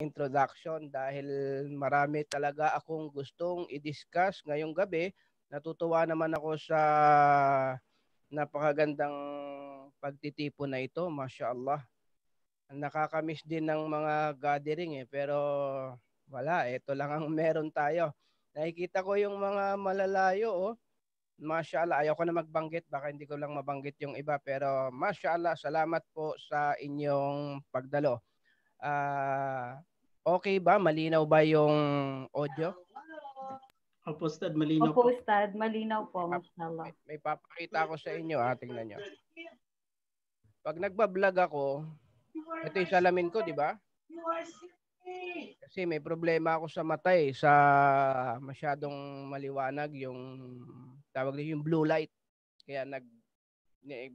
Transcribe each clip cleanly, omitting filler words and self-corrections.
introduction dahil marami talaga akong gustong i-discuss ngayong gabi. Natutuwa naman ako sa napakagandang pagtitipon na ito, mashallah. Nakakamiss din ng mga gathering pero wala, ito lang ang meron tayo. Nakikita ko yung mga malalayo Mashallah, ayaw ko na magbanggit, baka hindi ko lang mabanggit yung iba, pero mashallah, salamat po sa inyong pagdalo. Okay ba? Malinaw ba yung audio? Opo, Ustad, malinaw po. Opo, Ustad, malinaw po, mashallah. May papakita ako sa inyo, tingnan nyo. Pag nagbablog ako, ito yung salamin ko, di ba? Kasi may problema ako sa mata sa masyadong maliwanag yung tawag nito yung blue light. Kaya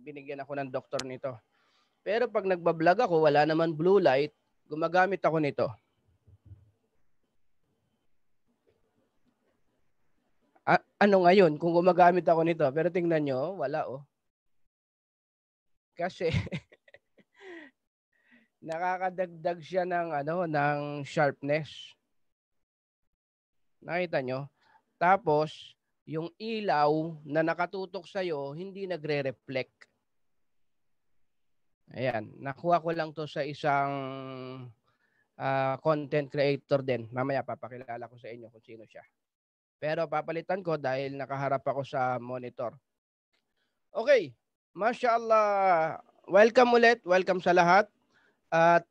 binigyan ako ng doktor nito. Pero pag nagbablog ako, wala naman blue light, gumagamit ako nito. Ano ngayon kung gumagamit ako nito? Pero tingnan nyo, wala Kasi nakakadagdag siya ng sharpness. Nakita nyo? Tapos, yung ilaw na nakatutok sa'yo, hindi nagre-reflect. Ayan. Nakuha ko lang to sa isang content creator din. Mamaya papakilala ko sa inyo kung sino siya. Pero papalitan ko dahil nakaharap ako sa monitor. Okay. Mashallah. Welcome ulit. Welcome sa lahat. At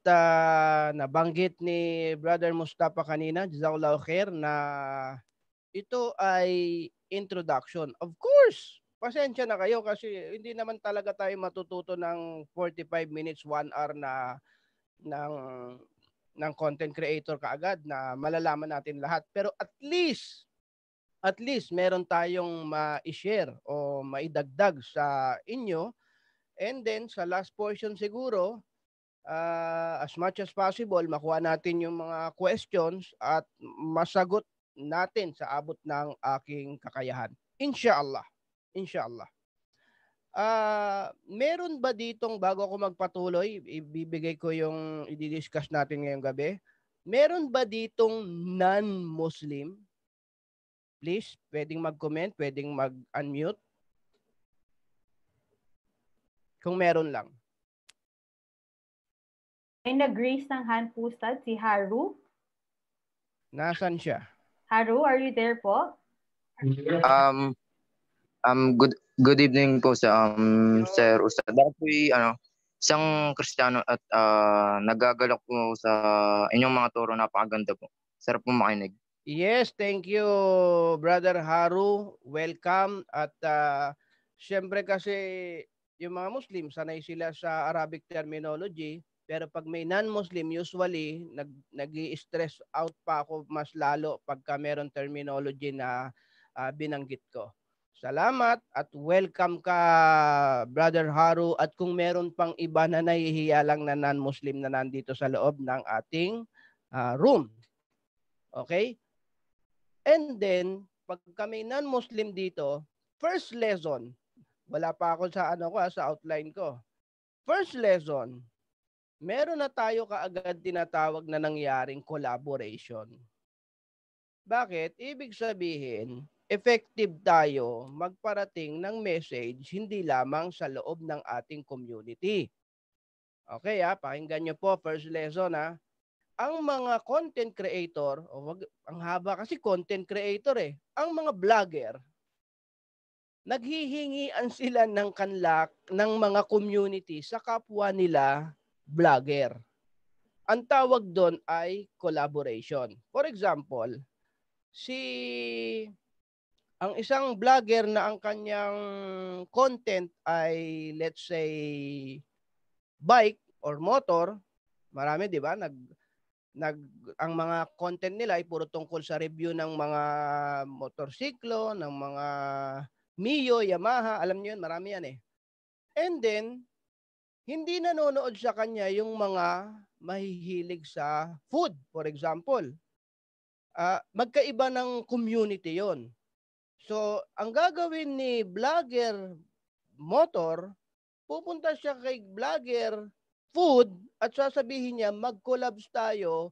nabanggit ni Brother Mustafa kanina, Jazakallahu Khair, na ito ay introduction. Of course, pasensya na kayo kasi hindi naman talaga tayo matututo ng 45 minutes, 1 hour na ng content creator kaagad na malalaman natin lahat. Pero at least meron tayong ma-share o maidagdag sa inyo. And then sa last portion siguro, as much as possible, makuha natin yung mga questions at masagot natin sa abot ng aking kakayahan. Inshallah. Inshallah. Meron ba ditong, bago ako magpatuloy, ibibigay ko yung i-discuss natin ngayong gabi, meron ba ditong non-Muslim? Please, pwedeng mag-comment, pwedeng mag-unmute. Kung meron lang. May nag-raise ng hand po, Ustad, si Haru. Nasaan siya? Haru, are you there po? Good evening po sa Sir Ustad. Ako po isang Kristiyano at nagagalak po sa inyong mga turo, napakaganda po. Sarap po makinig. Yes, thank you Brother Haru. Welcome at syempre kasi yung mga Muslim sanay sila sa Arabic terminology, pero pag may non-Muslim usually nag-i-stress out pa ako mas lalo pagka meron terminology na binanggit ko. Salamat at welcome ka Brother Haru, at kung meron pang iba na nahihiya lang na non-Muslim na nandito sa loob ng ating room. Okay? And then, pag kami non-Muslim dito, first lesson, wala pa ako sa sa outline ko. First lesson, meron na tayo kaagad tinatawag na nangyaring collaboration. Bakit? Ibig sabihin, effective tayo magparating ng message hindi lamang sa loob ng ating community. Okay pakinggan nyo po, first lesson Ang mga content creator, ang haba kasi content creator ang mga vlogger, naghihingian sila ng kanlak ng mga community sa kapwa nila vlogger. Ang tawag doon ay collaboration. For example, ang isang vlogger na ang kanyang content ay let's say bike or motor, marami 'di ba? Ang mga content nila ay puro tungkol sa review ng mga motorsiklo, ng mga Mio, Yamaha, alam niyo 'yan, marami 'yan And then hindi nanonood sa kanya yung mga mahihilig sa food, for example. Magkaiba ng community 'yon. So, ang gagawin ni vlogger motor, pupunta siya kay vlogger food at sasabihin niya mag-collabs tayo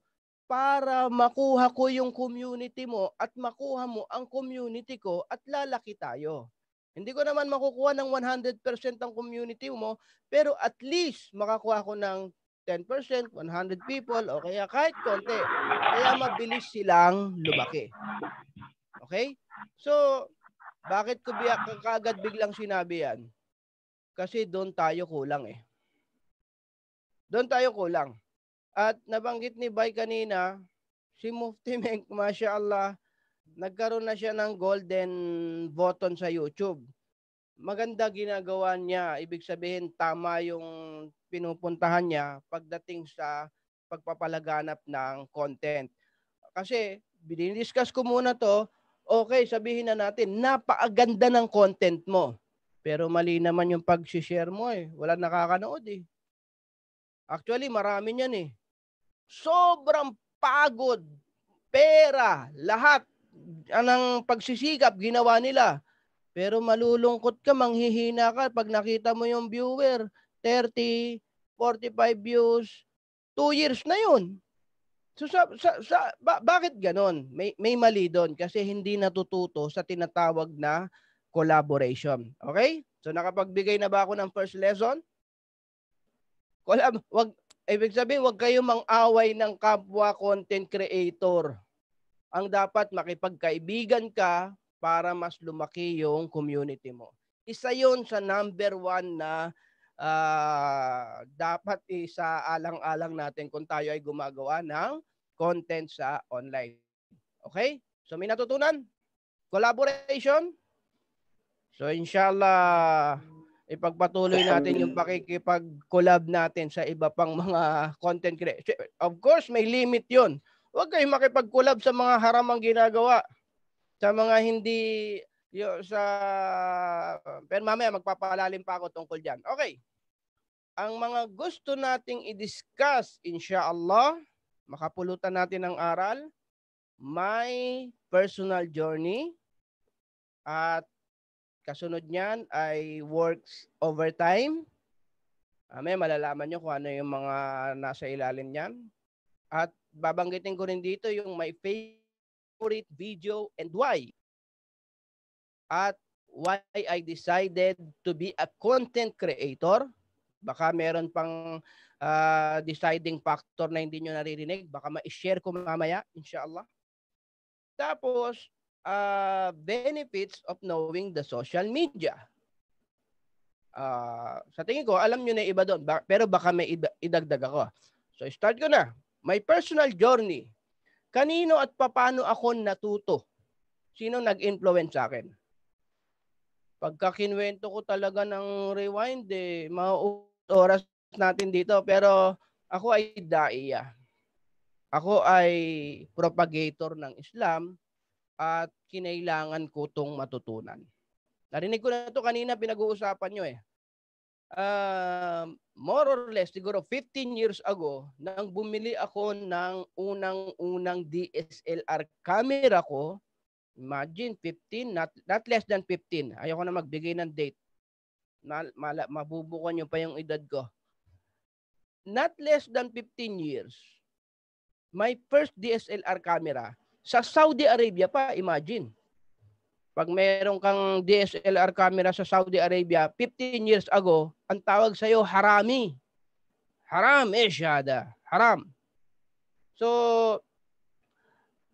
para makuha ko yung community mo at makuha mo ang community ko at lalaki tayo. Hindi ko naman makukuha ng 100% ang community mo, pero at least makakuha ko ng 10%, 100 people, o kaya kahit konti. Kaya mabilis silang lumaki. Okay? So, bakit ko kagad biglang sinabi yan? Kasi doon tayo kulang eh. Doon tayo kulang. At nabanggit ni Bay kanina, si Mufti Menk, mashallah, nagkaroon na siya ng golden button sa YouTube. Maganda ginagawa niya. Ibig sabihin, tama yung pinupuntahan niya pagdating sa pagpapalaganap ng content. Kasi, dinidiscuss ko muna to, okay, sabihin na natin, napakaganda ng content mo. Pero mali naman yung pag-share mo eh. Wala nakakanood eh. Actually, marami niyan eh. Sobrang pagod, pera, lahat ng pagsisikap ginawa nila. Pero malulungkot ka, manghihina ka pag nakita mo yung viewer, 30, 45 views, 2 years na yun. So bakit ganon? May mali doon kasi hindi natututo sa tinatawag na collaboration. Okay? So nakapagbigay na ba ako ng first lesson? Ibig sabihin, huwag kayong mang-away ng kapwa content creator. Ang dapat makipagkaibigan ka para mas lumaki yung community mo. Isa yun sa number 1 na dapat isaalang-alang natin kung tayo ay gumagawa ng content sa online. Okay? So may natutunan? Collaboration? So inshallah, ipagpatuloy natin yung pakikipag-collab natin sa iba pang mga content creator. Of course, may limit yun. Huwag kayong makipag-collab sa mga haramang ginagawa. Sa mga hindi, pero mamaya magpapalalim pa ako tungkol dyan. Okay. Ang mga gusto nating i-discuss, inshallah, makapulutan natin ng aral, my personal journey, at kasunod niyan ay works overtime. May malalaman nyo kung ano yung mga nasa ilalim niyan. At babanggitin ko rin dito yung my favorite video and why. At why I decided to be a content creator. Baka meron pang deciding factor na hindi nyo naririnig. Baka ma-share ko mamaya, inshallah. Tapos, benefits of knowing the social media. Sa tingin ko, alam nyo na iba doon. Pero baka may idagdag ako. So, start ko na. My personal journey. Kanino at paano ako natuto? Sino nag-influence sa akin? Pagka kinwento ko talaga ng rewind, oras natin dito. Pero ako ay daiya. Ako ay propagator ng Islam at kinailangan ko itong matutunan. Narinig ko na ito kanina, pinag-uusapan nyo eh. More or less, siguro 15 years ago, nang bumili ako ng unang DSLR camera ko, imagine, 15, not less than 15. Ayoko na magbigay ng date. Mabubukan nyo pa yung edad ko. Not less than 15 years, my first DSLR camera, sa Saudi Arabia pa, imagine. Pag meron kang DSLR camera sa Saudi Arabia, 15 years ago, ang tawag sa'yo, harami. Haram, syada. Haram. So,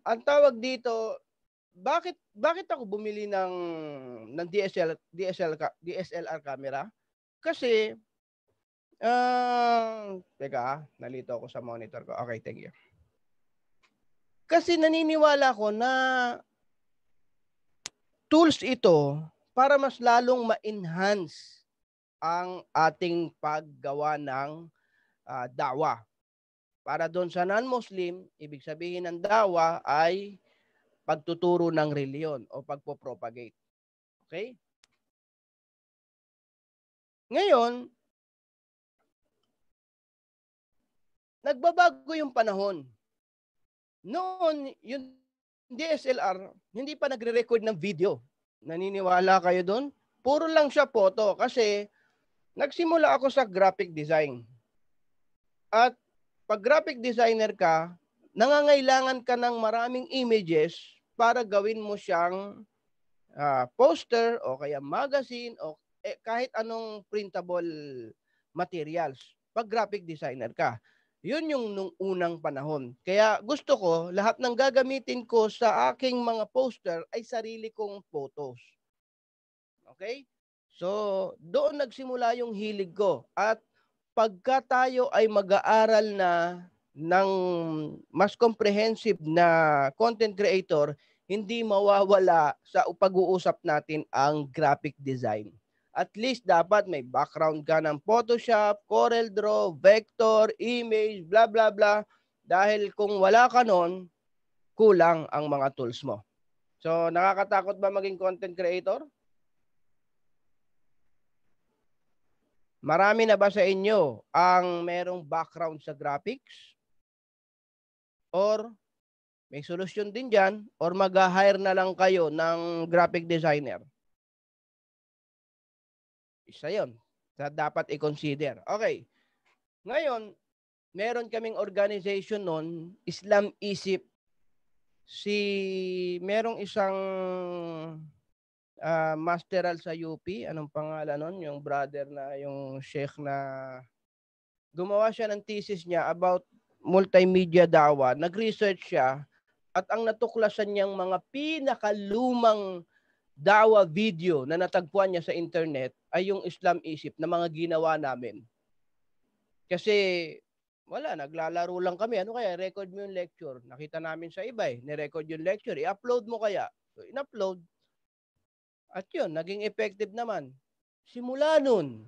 ang tawag dito, bakit ako bumili ng DSLR camera? Kasi, teka, nalito ako sa monitor ko. Okay, thank you. Kasi naniniwala ko na tools ito para mas lalong ma-enhance ang ating paggawa ng dawa. Para doon sa non-Muslim, ibig sabihin ng dawa ay pagtuturo ng reliyon o pagpopropagate. Okay? Ngayon, nagbabago yung panahon. Noon, yung DSLR, hindi pa nagre-record ng video. Naniniwala kayo doon? Puro lang siya photo kasi nagsimula ako sa graphic design. At pag graphic designer ka, nangangailangan ka ng maraming images para gawin mo siyang poster o kaya magazine o kahit anong printable materials. Pag graphic designer ka. Yun yung nung unang panahon. Kaya gusto ko, lahat ng gagamitin ko sa aking mga poster ay sarili kong photos. Okay? So, doon nagsimula yung hilig ko. At pagka tayo ay mag-aaral na ng mas comprehensive na content creator, hindi mawawala sa pag-uusap natin ang graphic design. At least dapat may background ka ng Photoshop, CorelDRAW, Vector, image, blah, blah, blah. Dahil kung wala ka nun, kulang ang mga tools mo. So, nakakatakot ba maging content creator? Marami na ba sa inyo ang merong background sa graphics? Or may solusyon din dyan? Or mag-hire na lang kayo ng graphic designer? Isa yun. Dapat i-consider. Okay. Ngayon, meron kaming organization nun, Islam Isip. Merong isang masteral sa UP. Anong pangalan nun? Yung brother na, yung sheikh na gumawa siya ng thesis niya about multimedia dawa. Nag-research siya at ang natuklasan niyang mga pinakalumang dawa video na natagpuan niya sa internet ay yung Islam Isip na mga ginawa namin. Kasi wala, naglalaro lang kami. Ano kaya? Record mo yung lecture. Nakita namin sa iba ni-record yung lecture. I-upload mo kaya? So, in-upload. At yun, naging effective naman. Simula nun,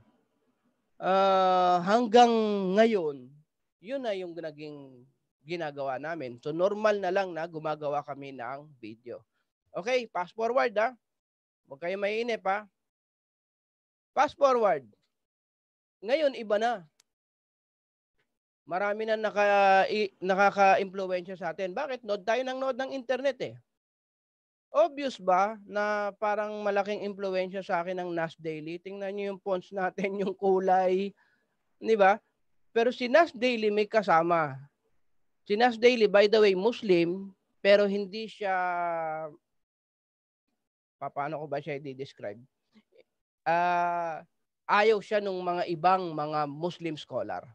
hanggang ngayon, yun na yung naging ginagawa namin. So, normal na lang na gumagawa kami ng video. Okay, fast forward ha. Huwag kayo maiinip ha. Fast forward. Ngayon, iba na. Marami na nakaka-impluwensya sa atin. Bakit? Node tayo ng node ng internet eh. Obvious ba na parang malaking impluwensya sa akin ng Nas Daily? Tingnan niyo yung fonts natin, yung kulay. Di ba? Pero si Nas Daily may kasama. Si Nas Daily, by the way, Muslim, pero hindi siya, paano ko ba siya i-describe? Ayaw siya ng mga ibang mga Muslim scholar.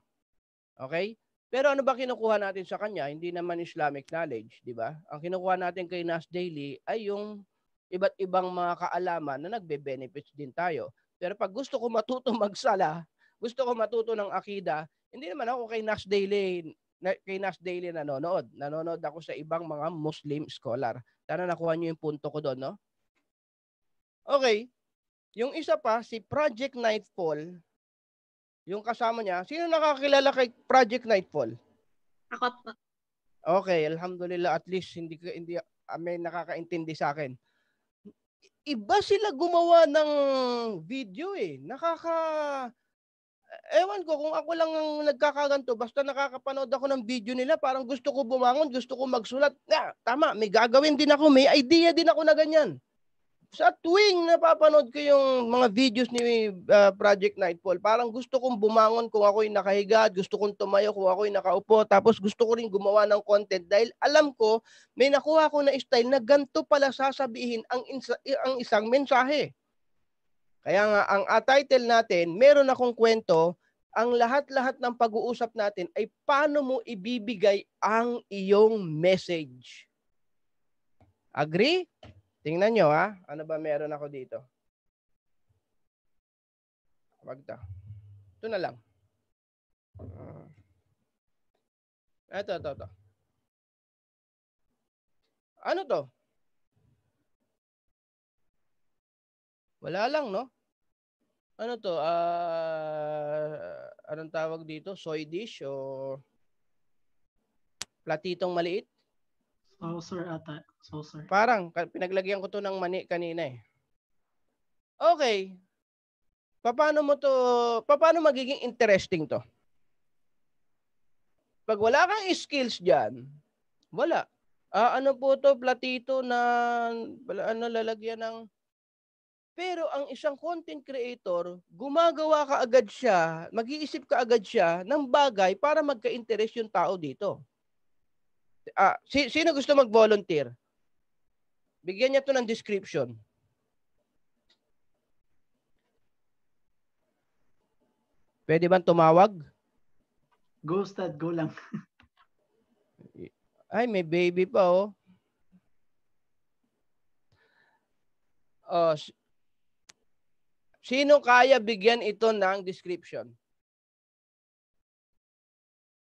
Okay? Pero ano ba kinukuha natin sa kanya? Hindi naman Islamic knowledge, di ba? Ang kinukuha natin kay Nas Daily ay yung iba't ibang mga kaalaman na nagbe-benefits din tayo. Pero pag gusto ko matuto magsala, gusto ko matuto ng akida, hindi naman ako kay Nas Daily nanonood. Nanonood ako sa ibang mga Muslim scholar. Sana nakuha niyo yung punto ko doon, no? Okay. Yung isa pa, si Project Nightfall, yung kasama niya, sino nakakilala kay Project Nightfall? Ako po. Okay, alhamdulillah, at least hindi may nakakaintindi sa akin. Iba sila gumawa ng video eh. Ewan ko kung ako lang ang nagkakaganto, basta nakakapanood ako ng video nila, parang gusto ko bumangon, gusto ko magsulat. Tama, may gagawin din ako, may idea din ako na ganyan. Sa tuwing napapanood ko yung mga videos ni Project Nightfall, parang gusto kong bumangon kung ako'y nakahiga, gusto kong tumayo kung ako'y nakaupo, tapos gusto ko rin gumawa ng content dahil alam ko, may nakuha ko na style na ganito pala sasabihin ang isang mensahe. Kaya nga, ang title natin, meron akong kwento, ang lahat-lahat ng pag-uusap natin ay paano mo ibibigay ang iyong message. Agree? Tingnan nyo ha. Ano ba meron ako dito? Wagta. Ito na lang. Ito. Ano to? Wala lang, no? Ano to? Anong tawag dito? Soy dish o platitong maliit? Saucer ata. Saucer. Parang, pinaglagyan ko to ng mani kanina eh. Okay. Paano magiging interesting to? Pag wala kang skills dyan, wala. Ano po to, platito na, lalagyan ng... Pero ang isang content creator, gumagawa ka agad siya, mag-iisip ka agad siya ng bagay para magka-interest yung tao dito. Sino gusto mag-volunteer? Bigyan niya to ng description. Pwede bang tumawag? Go, Ustad. Go lang. Ay, may baby pa, oh. Oh, sino kaya bigyan ito ng description?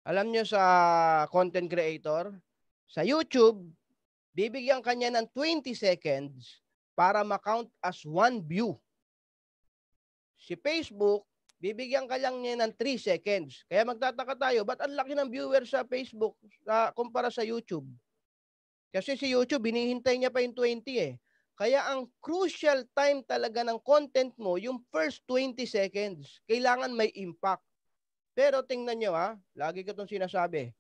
Alam nyo sa content creator, sa YouTube, bibigyan kanya ng 20 seconds para ma-count as 1 view. Si Facebook, bibigyan ka lang niya ng 3 seconds. Kaya magtataka tayo, ba't ang laki ng viewers sa Facebook kumpara sa YouTube? Kasi si YouTube, hinihintay niya pa yung 20 eh. Kaya ang crucial time talaga ng content mo, yung first 20 seconds. Kailangan may impact. Pero tingnan nyo lagi ko itong sinasabi.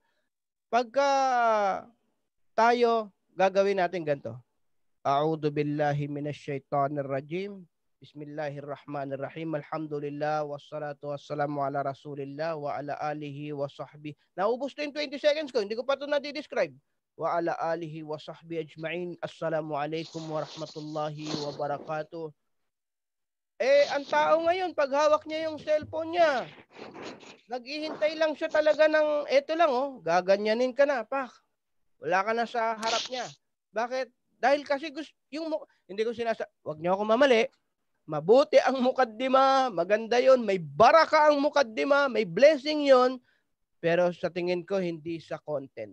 Pagka tayo, gagawin natin ganito. A'udhu billahi minash shaitanir rajim. Bismillahirrahmanirrahim. Alhamdulillah wassalatu wassalamu ala Rasulillah wa ala alihi wa sahbihi. Naubos na yung 20 seconds ko. Hindi ko pa ito na-describe. Wa ala alihi wa sahbihi ajma'in. Assalamu alaikum wa rahmatullahi wa barakatuh. Ang tao ngayon, pag hawak niya yung cellphone niya, naghihintay lang siya talaga ng, eto lang gaganyanin ka na, pak. Wala ka na sa harap niya. Bakit? Dahil kasi hindi ko wag niyo ako mamali. Mabuti ang mukaddima, maganda yon, may baraka ang mukaddima, may blessing yon, pero sa tingin ko hindi sa content.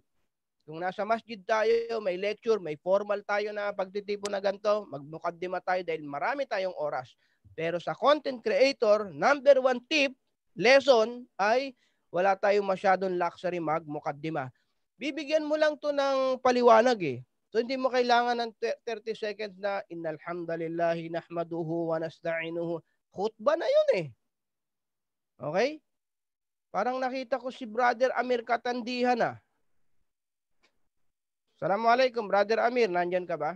Kung nasa masjid tayo, may lecture, may formal tayo na pagtitipon na ganito, magmukaddima tayo dahil marami tayong oras. Pero sa content creator, number 1 tip, lesson ay wala tayong masyadong luxury magmukaddima. Bibigyan mo lang to ng paliwanag eh. So hindi mo kailangan ng 30 seconds na innal hamdalillahi nahmaduhu wa nasta'inuhu. Khutba na yun eh. Okay? Parang nakita ko si Brother Amir Katandihan Assalamualaikum, Brother Amir. Nandyan ka ba?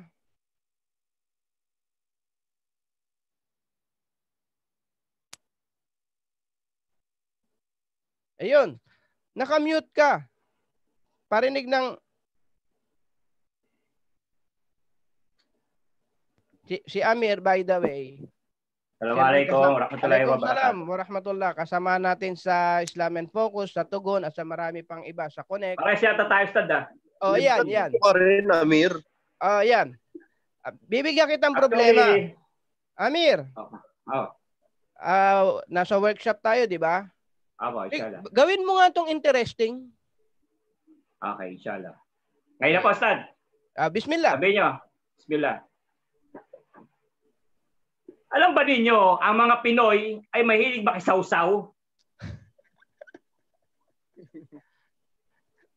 Ayun. Nakamute ka. Parinig ng si Amir, by the way. Assalamualaikum warahmatullahi wabarakatuh. Warahmatullah. Kasama natin sa Islam and Focus, sa Tugon, at sa marami pang iba, sa Connect. Pares yata tayo, Ustad Oh, yan. Rin, Amir. Yan. Bibigyan kitang problema. Amir. Nasa workshop tayo, di ba? Inshallah. Gawin mo nga tong interesting. Okay, inshallah. Ngayon na po, Ustad. Bismillah. Sabi nyo. Bismillah. Alam ba ninyo, ang mga Pinoy ay mahilig makisawsaw?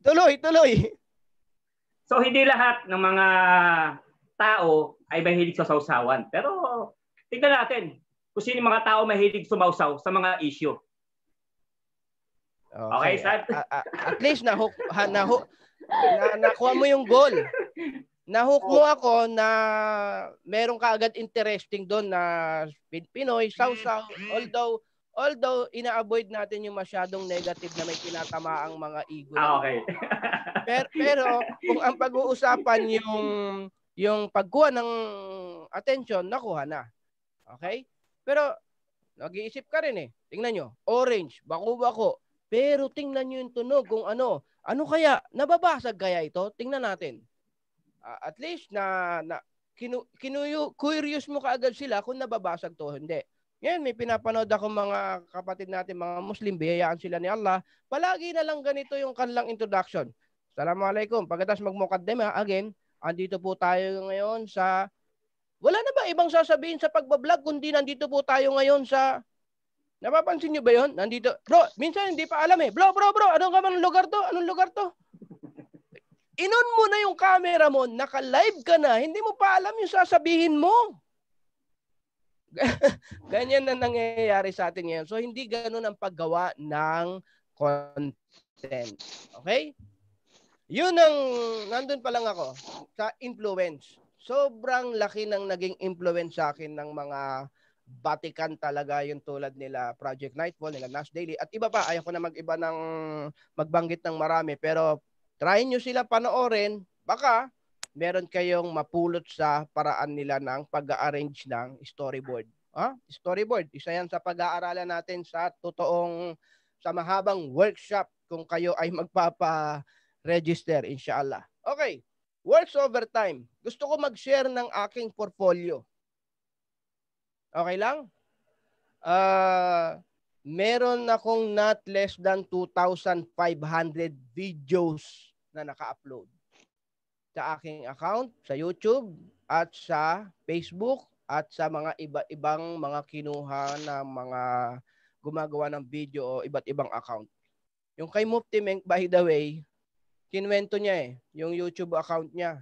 Tuloy. So, hindi lahat ng mga tao ay mahilig sa sawsawan. Pero, tignan natin kung sino mga tao mahilig sumawsaw sa mga issue. Okay, Sad? At least nakuha mo yung goal. Nahook mo ako na meron ka agad interesting doon na Pinoy, sawsaw. Although ina-avoid natin yung masyadong negative na may tinatamaang mga ego. Okay. pero kung ang pag-uusapan yung pagkuha ng attention, nakuha na. Okay? Pero nag-iisip ka rin eh. Tingnan nyo. Orange, bako-bako. Pero tingnan nyo yung tunog kung ano. Ano kaya? Nababasag kaya ito? Tingnan natin. At least curious mo kaagad sila kung nababasag to. Hindi. Ngayon, may pinapanood ako mga kapatid natin, mga Muslim, biyayaan sila ni Allah. Palagi na lang ganito yung kanilang introduction. Assalamualaikum. Pagkatapos magmukaddima, again, andito po tayo ngayon sa... Wala na ba ibang sasabihin sa pagbablog kundi nandito po tayo ngayon sa... Napapansin nyo ba yun? Nandito... Bro, minsan hindi pa alam eh. Bro, anong lugar to? Anong lugar to? Inon mo na yung camera mo, naka-live ka na, hindi mo pa alam yung sasabihin mo. Ganyan na nangyayari sa atin ngayon. So, hindi ganun ang paggawa ng content. Okay? Yun ang, nandun pa lang ako, sa influence. Sobrang laki ng naging influence sa akin ng mga batikan talaga yung tulad nila Project Nightfall, nila Nash Daily, at iba pa. Ayaw ko na mag-iba ng magbanggit ng marami, pero Try nyo sila panoorin. Baka meron kayong mapulot sa paraan nila ng pag-arrange ng storyboard. Storyboard, isa yan sa pag-aaralan natin sa mahabang workshop kung kayo ay magpapa-register, inshallah. Okay, works overtime. Gusto ko mag-share ng aking portfolio. Okay lang? Meron akong not less than 2,500 videos na naka-upload sa aking account, sa YouTube, at sa Facebook, at sa mga iba-ibang mga kinuha na mga gumagawa ng video o iba't ibang account. Yung kay Mufti Menk, by the way, kinwento niya yung YouTube account niya.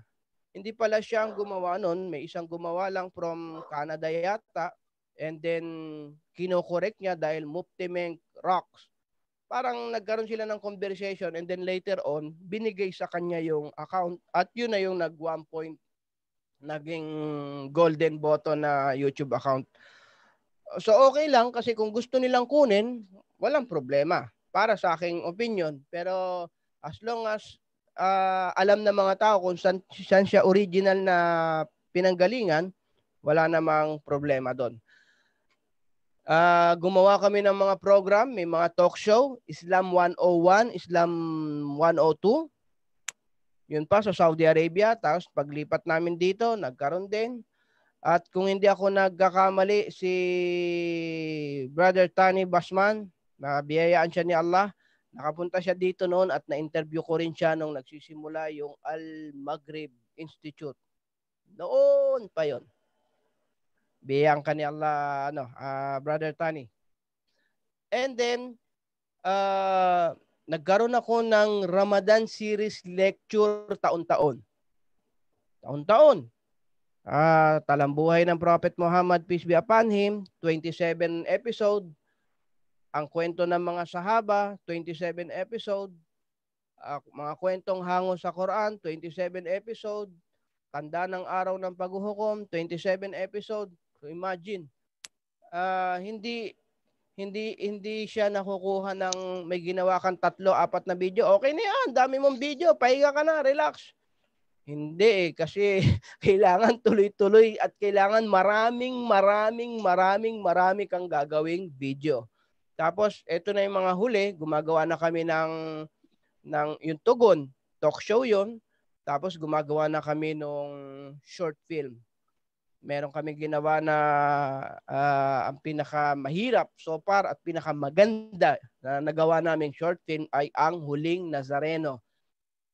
Hindi pala siya ang gumawa nun. May isang gumawa lang from Canada yata. And then, kino-correct niya dahil Mufti Menk rocks. Parang nagkaroon sila ng conversation and then later on, binigay sa kanya yung account at yun na yung nag-1 point naging golden button na YouTube account. So okay lang kasi kung gusto nilang kunin, walang problema para sa aking opinion. Pero as long as alam ng mga tao kung saan siya original na pinanggalingan, wala namang problema doon. Gumawa kami ng mga program, may mga talk show, Islam 101, Islam 102. Yun pa sa Saudi Arabia, tapos paglipat namin dito, nagkaroon din. At kung hindi ako nagkakamali, si Brother Tani Basman, nabiyayaan siya ni Allah, nakapunta siya dito noon at na-interview ko rin siya nung nagsisimula yung Al-Maghrib Institute. Noon pa yon. Biyayaan ka ni Allah, Brother Tani. And then, nagkaroon ako ng Ramadan series lecture taon-taon. Taon-taon. Talambuhay ng Prophet Muhammad, peace be upon him, 27 episode. Ang kwento ng mga sahaba, 27 episode. Mga kwentong hango sa Quran, 27 episode. Tanda ng araw ng paghuhukom, 27 episode. So imagine, hindi siya nakukuha ng may ginawa kang 3-4 na video. Okay na yan, dami mong video, pahinga ka na, relax. Hindi kasi kailangan tuloy-tuloy at kailangan marami kang gagawing video. Tapos, eto na yung mga huli, gumagawa na kami ng yung Tugon, talk show yun. Tapos, gumagawa na kami ng short film. Meron kami ginawa na ang pinakamahirap so far at pinakamaganda na nagawa naming short film ay Ang Huling Nazareno.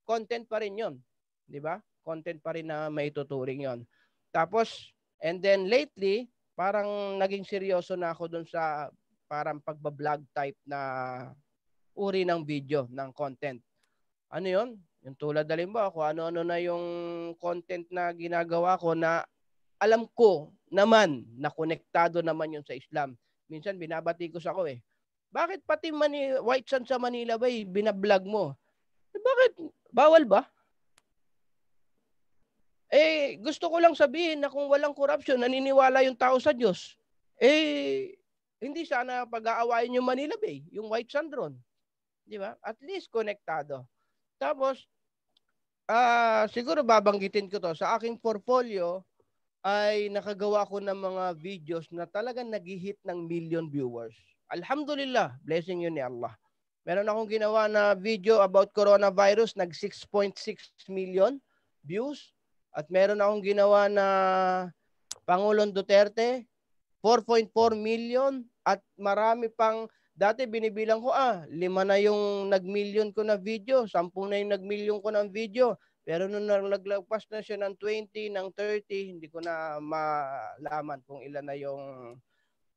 Content pa rin yun. Di ba? Content pa rin na maituturing yon. Tapos, and then lately, parang naging seryoso na ako dun sa parang pagbablog type na uri ng video, ng content. Ano yon? Yung tulad halimbawa kung ano-ano na yung content na ginagawa ko na alam ko naman na konektado naman yun sa Islam. Minsan binabati ko sa bakit pati White Sun sa Manila ba binablog mo? Bakit? Bawal ba? Gusto ko lang sabihin na kung walang corruption, naniniwala yung tao sa Diyos. Hindi sana pag-aawayin yung Manila Bay, yung White Sun drone. Di ba? At least konektado. Tapos, siguro babanggitin ko to. Sa aking portfolio, ay nakagawa ko ng mga videos na talagang nag-hit ng million viewers. Alhamdulillah, blessing yun ni Allah. Meron akong ginawa na video about coronavirus, nag 6.6 million views. At meron akong ginawa na Pangulong Duterte, 4.4 million. At marami pang, dati binibilang ko, 5 na yung nag-million ko na video, 10 na yung nag-million ko ng video. Pero nung naglagpas na siya ng 20, ng 30, hindi ko na malaman kung ilan na yung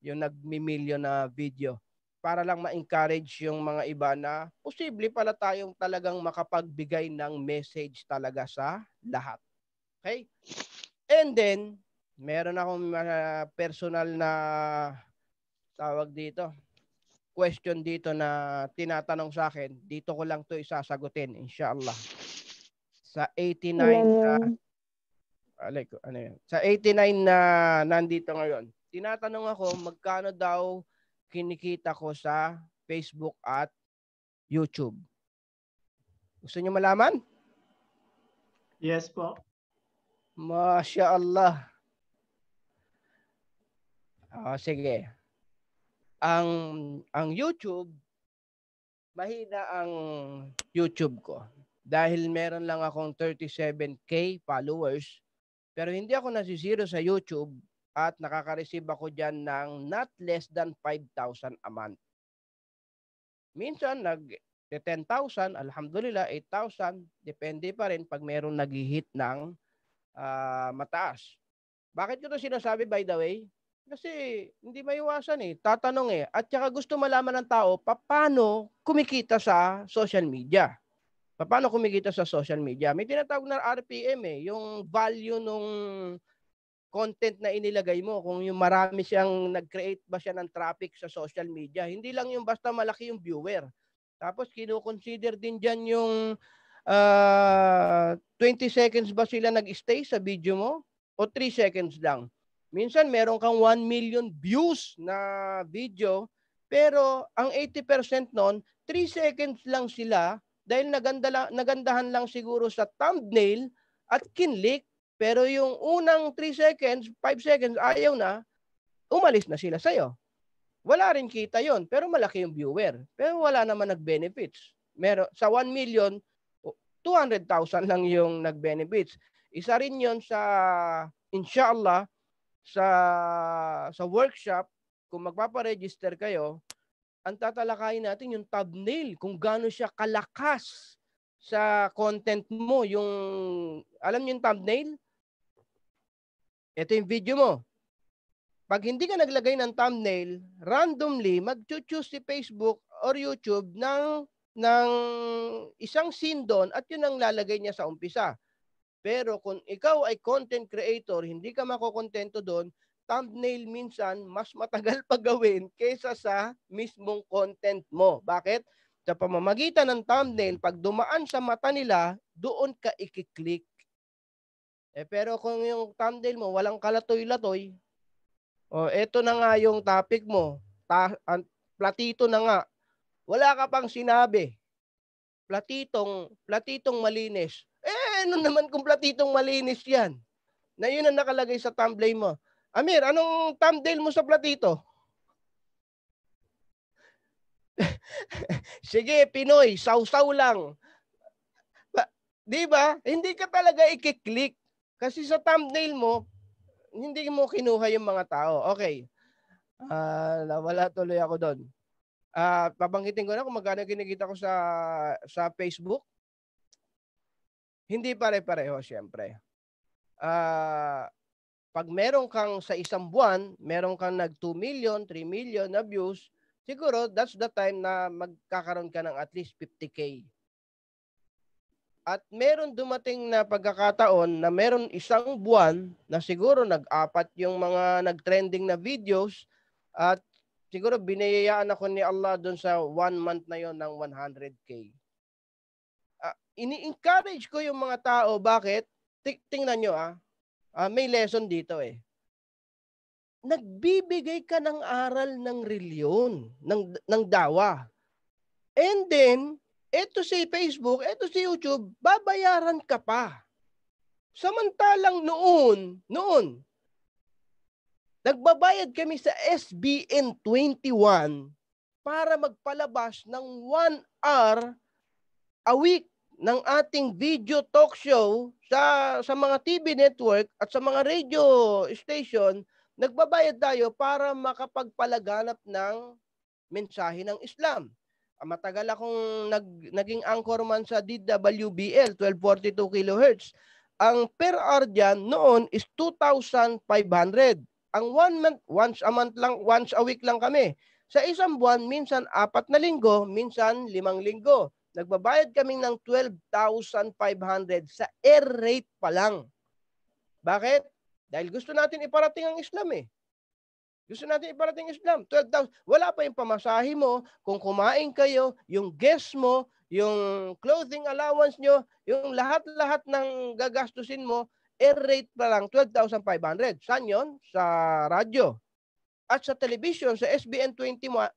nag-million na video. Para lang ma-encourage yung mga iba na posible pala tayong talagang makapagbigay ng message talaga sa lahat. Okay? And then, meron akong personal na tawag dito, question dito na tinatanong sa akin. Dito ko lang to isasagutin, inshallah. Sa 89 sa 89 na nandito ngayon. Tinatanong ako magkano daw kinikita ko sa Facebook at YouTube. Gusto niyo malaman? Yes po. Masya Allah. Sige. Ang YouTube, mahina ang YouTube ko. Dahil meron lang akong 37K followers. Pero hindi ako nasisiro sa YouTube at nakaka-receive ako dyan ng not less than 5,000 a month. Minsan, 10,000, alhamdulillah, 8,000. Depende pa rin pag merong nag-hit ng mataas. Bakit ko ito sinasabi, by the way? Kasi hindi maiwasan eh. Tatanong eh. At saka gusto malaman ng tao, paano kumikita sa social media? Paano kumikita sa social media? May tinatawag na RPM eh. Yung value nung content na inilagay mo. Kung yung marami siyang nag-create ba siya ng traffic sa social media. Hindi lang yung basta malaki yung viewer. Tapos kino-consider din dyan yung 20 seconds ba sila nag-stay sa video mo? O 3 seconds lang? Minsan meron kang 1 million views na video, pero ang 80% nun, 3 seconds lang sila dahil nagandahan lang siguro sa thumbnail at kinlik, pero yung unang 3 seconds, 5 seconds, ayaw na, umalis na sila sa'yo. Wala rin kita yon, pero malaki yung viewer. Pero wala naman nag-benefits. Sa 1 million, 200,000 lang yung nag-benefits. Isa rin yon sa, inshallah, sa workshop, kung magpaparegister kayo, ang tatalakayin natin yung thumbnail, kung gaano siya kalakas sa content mo. Yung, alam niyo yung thumbnail? Ito yung video mo. Pag hindi ka naglagay ng thumbnail, randomly, mag-choose si Facebook or YouTube ng isang scene doon at yun ang lalagay niya sa umpisa. Pero kung ikaw ay content creator, hindi ka makokontento doon, thumbnail minsan mas matagal pa gawin kaysa sa mismong content mo. Bakit? Sa pamamagitan ng thumbnail, pag dumaan sa mata nila, doon ka ikiklik. Pero kung yung thumbnail mo walang kalatoy-latoy, eto na nga yung topic mo, platito na nga, wala ka pang sinabi, platitong malinis. Ano naman kung platitong malinis yan? Na yun ang nakalagay sa thumbnail mo. Amir, anong thumbnail mo sa platito? Sige, Pinoy, sausaw lang. Di ba? Hindi ka talaga ikiklik. Kasi sa thumbnail mo, hindi mo kinuha yung mga tao. Okay. Nawala tuloy ako doon. Babanggitin ko na kung magkano kinikita ko sa Facebook. Hindi pare-pareho, siyempre. Pag meron kang sa isang buwan, meron kang nag 2 million, 3 million na views, siguro that's the time na magkakaroon ka ng at least 50K. At meron dumating na pagkakataon na meron isang buwan na siguro nag-apat yung mga nag-trending na videos at siguro binayayaan ako ni Allah doon sa 1 month na yon ng 100K. Ini-encourage ko yung mga tao. Bakit? Tingnan nyo may lesson dito eh. Nagbibigay ka ng aral ng reliyon, ng dawa. And then, eto si Facebook, eto si YouTube, babayaran ka pa. Samantalang noon, nagbabayad kami sa SBN 21 para magpalabas ng 1 hour a week ng ating video talk show sa mga TV network at sa mga radio station. Nagbabayad tayo para makapagpalaganap ng mensahe ng Islam. Matagal akong naging anchorman sa DWBL, 1242 kHz. Ang per hour dyan noon is 2,500. Ang 1 month, once a week lang kami. Sa isang buwan, minsan 4 na linggo, minsan 5 linggo. Nagbabayad kami ng 12,500 sa air rate pa lang. Bakit? Dahil gusto natin iparating ang Islam eh. Gusto natin iparating ang Islam. 12,000. Wala pa yung pamasahe mo. Kung kumain kayo, yung guest mo, yung clothing allowance nyo, yung lahat-lahat ng gagastusin mo, air rate pa lang 12,500. Saan yun? Sa radyo. At sa television, sa SBN 21,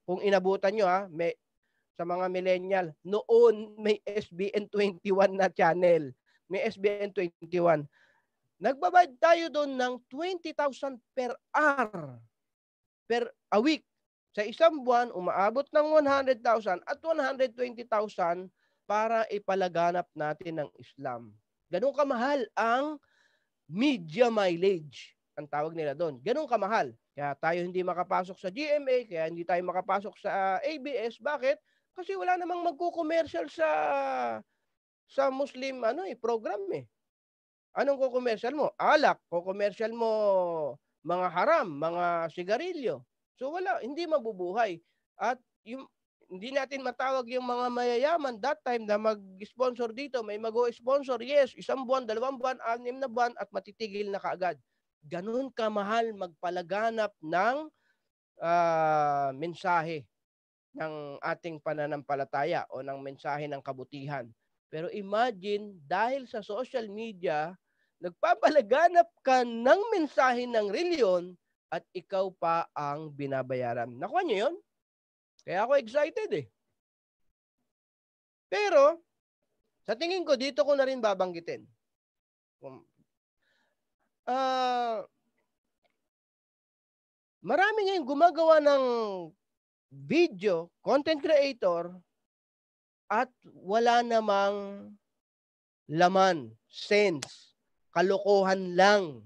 kung inabutan nyo sa mga millennial. Noon may SBN 21 na channel. May SBN 21. Nagbabayad tayo doon ng 20,000 per hour per a week. Sa isang buwan, umaabot ng 100,000 at 120,000 para ipalaganap natin ng Islam. Ganun kamahal ang media mileage. Ang tawag nila doon. Ganun kamahal. Kaya tayo hindi makapasok sa GMA, kaya hindi tayo makapasok sa ABS. Bakit? Kasi wala namang magko-commercial sa Muslim program eh. Anong ko-commercial mo? Alak. Ko-commercial mo mga haram, mga sigarilyo. So wala, hindi mabubuhay. At hindi natin matawag yung mga mayayaman that time na mag-sponsor dito. May mag-sponsor, yes, 1 buwan, 2 buwan, 6 na buwan at matitigil na kaagad. Ganun kamahal magpalaganap ng mensahe ng ating pananampalataya o ng mensahe ng kabutihan. Pero imagine, dahil sa social media, nagpapalaganap ka ng mensahe ng reliyon at ikaw pa ang binabayaran. Nakuha niyo yun? Kaya ako excited eh. Pero, sa tingin ko, dito ko na rin babanggitin. Marami ngayon gumagawa ng video, content creator, at wala namang laman, sense, kalokohan lang.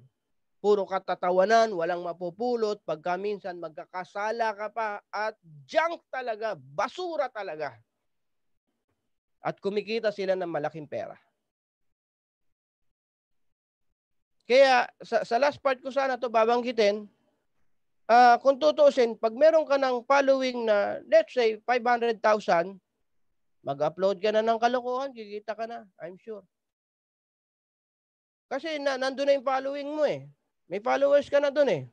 Puro katatawanan, walang mapupulot, pagka minsan magkakasala ka pa, at junk talaga, basura talaga. At kumikita sila ng malaking pera. Kaya sa last part ko sana to babanggitin, kung tutuusin, pag meron ka ng following na, let's say, 500,000, mag-upload ka na ng kalokohan, kikita ka na, I'm sure. Kasi nandun na yung following mo eh. May followers ka na dun eh.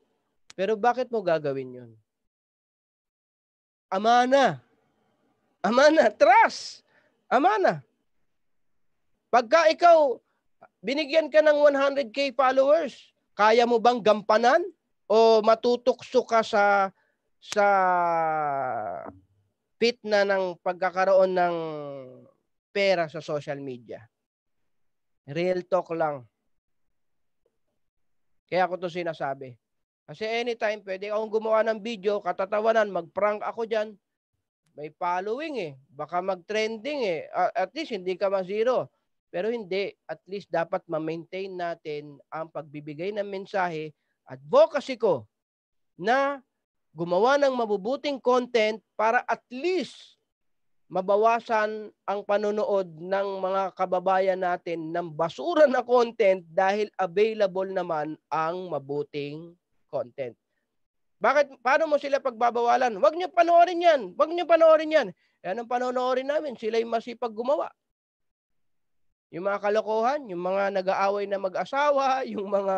Pero bakit mo gagawin yun? Amana. Amana. Trust. Amana. Pagka ikaw, binigyan ka ng 100K followers, kaya mo bang gampanan? O matutukso ka sa fitna ng pagkakaroon ng pera sa social media? Real talk lang. Kaya ako to sinasabi. Kasi anytime, pwede akong gumawa ng video, katatawanan, mag-prank ako dyan. May following eh. Baka mag-trending eh. At least hindi ka ma-zero. Pero hindi. At least dapat ma-maintain natin ang pagbibigay ng mensahe. Advocacy ko na gumawa ng mabubuting content para at least mabawasan ang panonood ng mga kababayan natin ng basura na content dahil available naman ang mabuting content. Bakit? Paano mo sila pagbabawalan? Huwag niyo panoorin yan. Huwag niyo panoorin yan. Yan ang panonoorin namin. Sila yung masipag gumawa. Yung mga kalokohan, yung mga nag-aaway na mag-asawa, yung mga...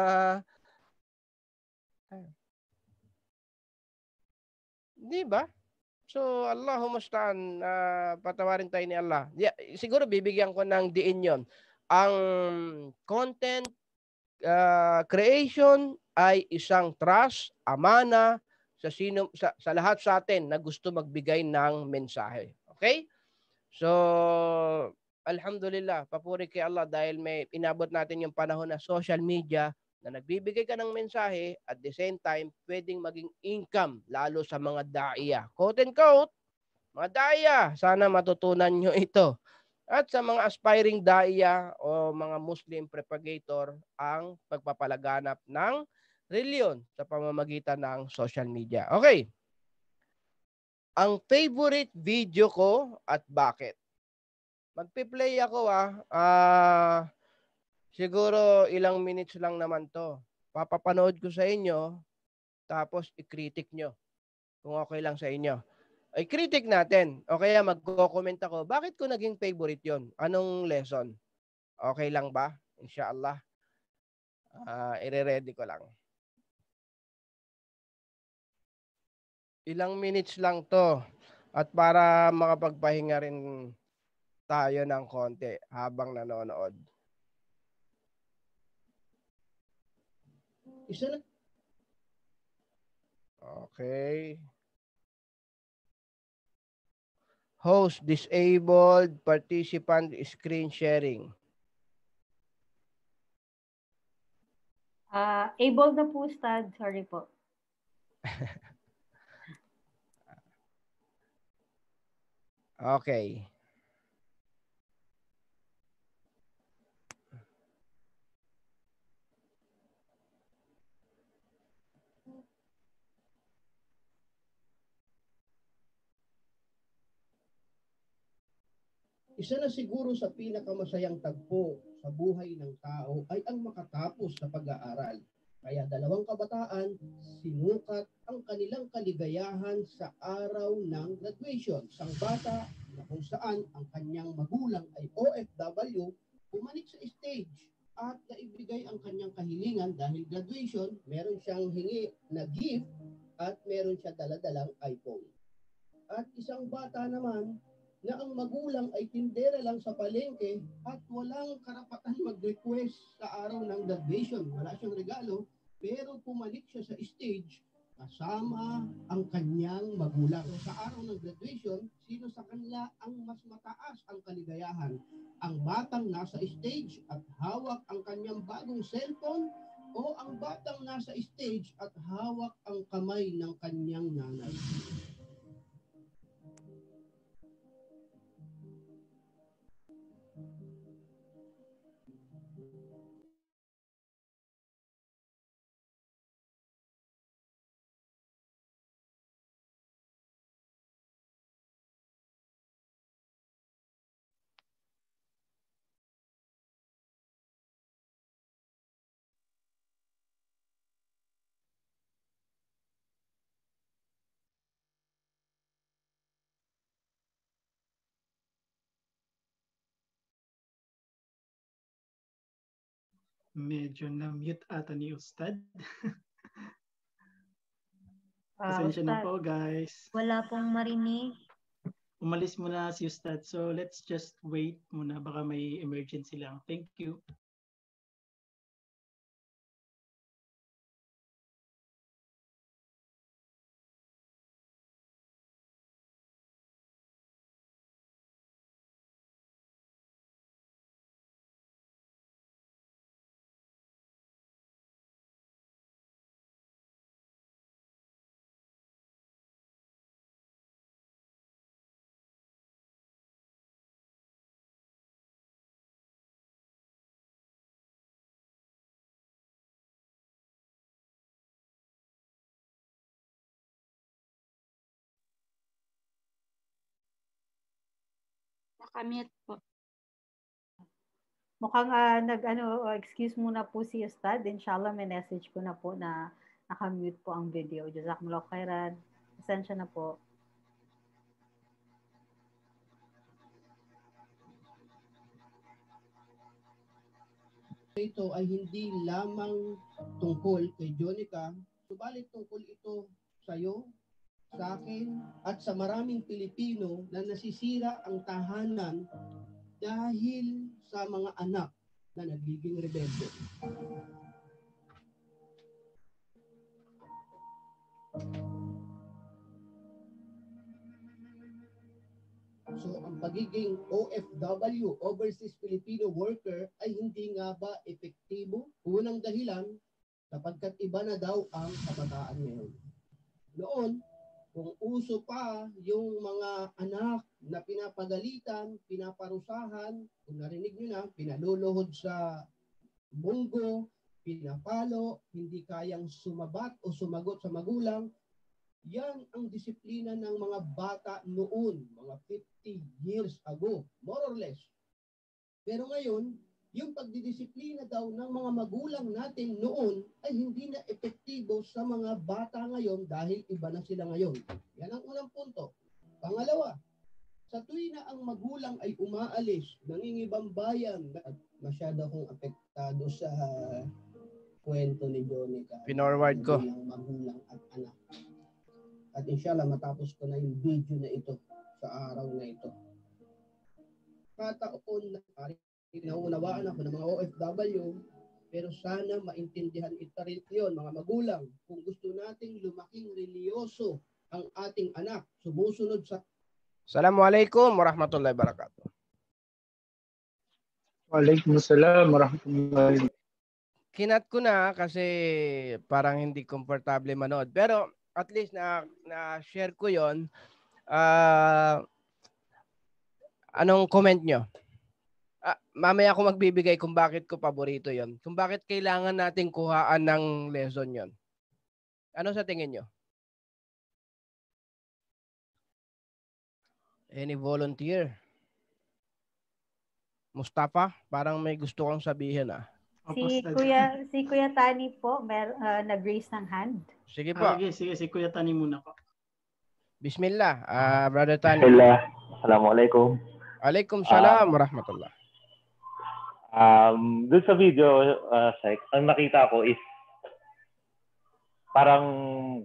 Di ba? So, Allahumma musta'an, patawarin tayo ni Allah. Yeah, siguro bibigyan ko ng diin yon. Ang content creation ay isang trust, amana sa lahat sa atin na gusto magbigay ng mensahe. Okay? So, alhamdulillah, papuri kay Allah dahil may inabot natin yung panahon na social media na nagbibigay ka ng mensahe at the same time pwedeng maging income lalo sa mga daiya. Quote and quote, mga daiya, sana matutunan nyo ito. At sa mga aspiring daiya o mga Muslim propagator ang pagpapalaganap ng reliyon sa pamamagitan ng social media. Okay. Ang favorite video ko at bakit? Magpi-play ako siguro ilang minutes lang naman to. Papapanood ko sa inyo, tapos i-critic nyo kung okay lang sa inyo. I-critic natin. O kaya magko-comment ako, bakit ko naging favorite yon? Anong lesson? Okay lang ba? Inshallah. I-ready ko lang. Ilang minutes lang to. At para makapagpahinga rin tayo ng konti habang nanonood. Isa na. Okay. Host disabled participant screen sharing. Able na po, Ustad. Sorry po. Okay. Isa na siguro sa pinakamasayang tagpo sa buhay ng tao ay ang makatapos sa pag-aaral. Kaya dalawang kabataan, sinukat ang kanilang kaligayahan sa araw ng graduation. Isang bata na kung saan ang kanyang magulang ay OFW, pumanik sa stage at naibigay ang kanyang kahilingan dahil graduation, meron siyang hingi na gift at meron siya daladalang iPhone. At isang bata naman na ang magulang ay tindera lang sa palengke at walang karapatan mag-request sa araw ng graduation. Wala siyang regalo, pero pumalik siya sa stage kasama ang kanyang magulang. Sa araw ng graduation, sino sa kanila ang mas mataas ang kaligayahan? Ang batang nasa stage at hawak ang kanyang bagong cellphone o ang batang nasa stage at hawak ang kamay ng kanyang nanay? Medyo na-mute ata ni Ustad. Pasensya na Ustad, po, guys. Wala pong marinig. Umalis muna si Ustad. So let's just wait muna. Baka may emergency lang. Thank you. Nakamute po. Mukhang excuse muna po si Ustad. Inshallah, may message ko na po na nakamute po ang video. Jazakumullah khairan. Pasensya na po. Ito ay hindi lamang tungkol kay Jonica, subalit tungkol ito sa iyo, sa akin, at sa maraming Pilipino na nasisira ang tahanan dahil sa mga anak na nagiging rebelde. So ang pagiging OFW, Overseas Filipino Worker, ay hindi nga ba epektibo? Unang dahilan, sapagkat iba na daw ang kabataan ngayon. Noon, kung uso pa yung mga anak na pinapagalitan, pinaparusahan, kung narinig nyo na, pinaluluhod sa bunggo, pinapalo, hindi kayang sumabat o sumagot sa magulang, yan ang disiplina ng mga bata noon, mga 50 years ago, more or less. Pero ngayon, yung pagdidisiplina daw ng mga magulang natin noon ay hindi na epektibo sa mga bata ngayon dahil iba na sila ngayon. Yan ang unang punto. Pangalawa, sa tuwi na ang magulang ay umaalis, nangingibang bayan, at masyado akong apektado sa kwento ni Jonica. Pinorward ko. Ng magulang at anak. At inshallah, matapos ko na yung video na ito sa araw na ito. Kataon na naunawaan ako ng mga OFW, pero sana maintindihan ito rin yun, mga magulang. Kung gusto nating lumaking reliyoso ang ating anak, sumusunod sa Assalamualaikum warahmatullahi wabarakatuh. Waalaikumsalam warahmatullahi. Kinat ko na kasi parang hindi komportable manood. Pero at least na-share ko yon. Anong comment nyo? Mamaya ako magbibigay kung bakit ko paborito yon. Kung bakit kailangan nating kuhaan ng lesson yon. Ano sa tingin nyo? Any volunteer? Mustafa, parang may gusto kong sabihin Si Kuya Tani po, nag-raise ng hand. Sige po. Sige, si Kuya Tani muna po. Bismillah, Brother Tani. Bismillah. Assalamualaikum. Alaikum salam warahmatullah. Doon sa video, Sheikh, ang nakita ko is parang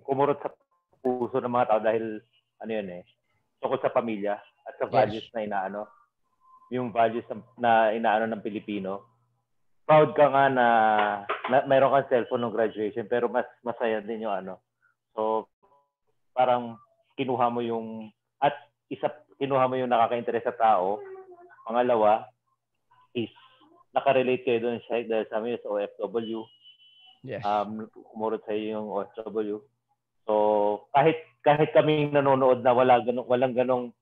kumurot sa puso ng mga tao dahil tungkol sa pamilya at sa values na inaano. Yung values na inaano ng Pilipino. Proud ka nga na mayroon kang cellphone ng graduation pero mas masaya din yung So parang kinuha mo yung nakaka-interest sa tao. Pangalawa is nakarelate kayo doon siya dahil sa amin sa OFW. Yes. Kumurot sa yung OFW. So kahit kaming nanonood na walang ganong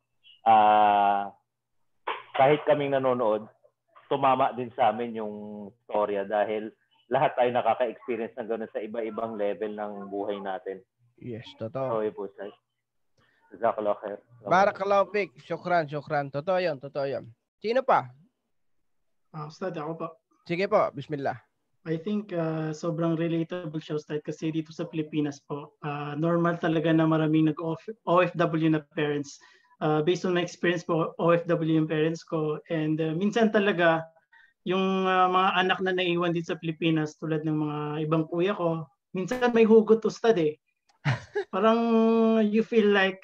kahit kaming nanonood, tumama din sa amin yung storya dahil lahat tayo nakaka-experience ng gano'n sa iba-ibang level ng buhay natin. Yes, totoo. So, yun po, Sai. Jazakallah khair. Barakallahu fik. Shukran. Totoo yun. Sino pa? Ustad, ako po. Sige po, bismillah. I think sobrang relatable siya, Ustad, kasi dito sa Pilipinas po, normal talaga na maraming nag-OFW na parents. Based on my experience po, OFW yung parents ko. And minsan talaga, yung mga anak na naiwan dito sa Pilipinas, tulad ng mga ibang kuya ko, minsan may hugot, Ustad eh. Parang you feel like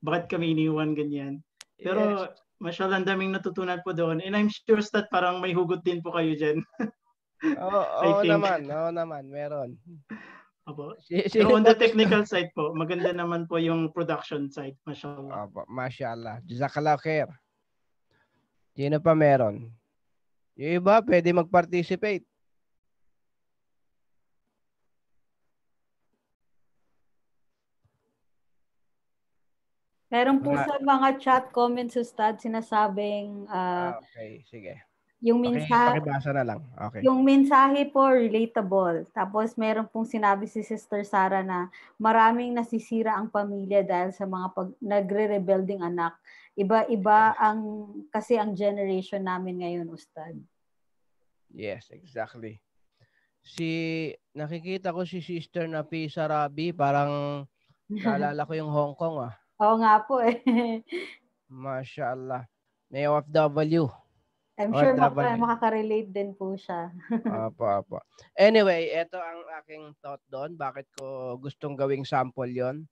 bakit kami iniwan ganyan. Pero yes. Mashallah, ang daming natutunan po doon. And I'm sure, Ustad, parang may hugot din po kayo dyan. Oo naman, meron. Opo. Pero on the technical side po, maganda naman po yung production side. Mashallah. Opo, mashallah. Jazakallah khair. Sino pa meron? Yung iba, pwede mag-participate. Meron po sa mga chat comments, Ustad, sinasabing okay, sige. Yung mensahe, pakibasa na lang. Okay. Yung mensahe po relatable. Tapos meron pong sinabi si Sister Sara na maraming nasisira ang pamilya dahil sa mga nagre-rebuilding anak. Iba-iba kasi ang generation namin ngayon, Ustad. Yes, exactly. Nakikita ko si Sister Nafi Sarabi, parang naalala ko yung Hong Kong Oo nga po eh. Mashallah. May OFW. I'm sure makaka-relate din po siya. Apo. Anyway, ito ang aking thought doon. Bakit ko gustong gawing sample yon?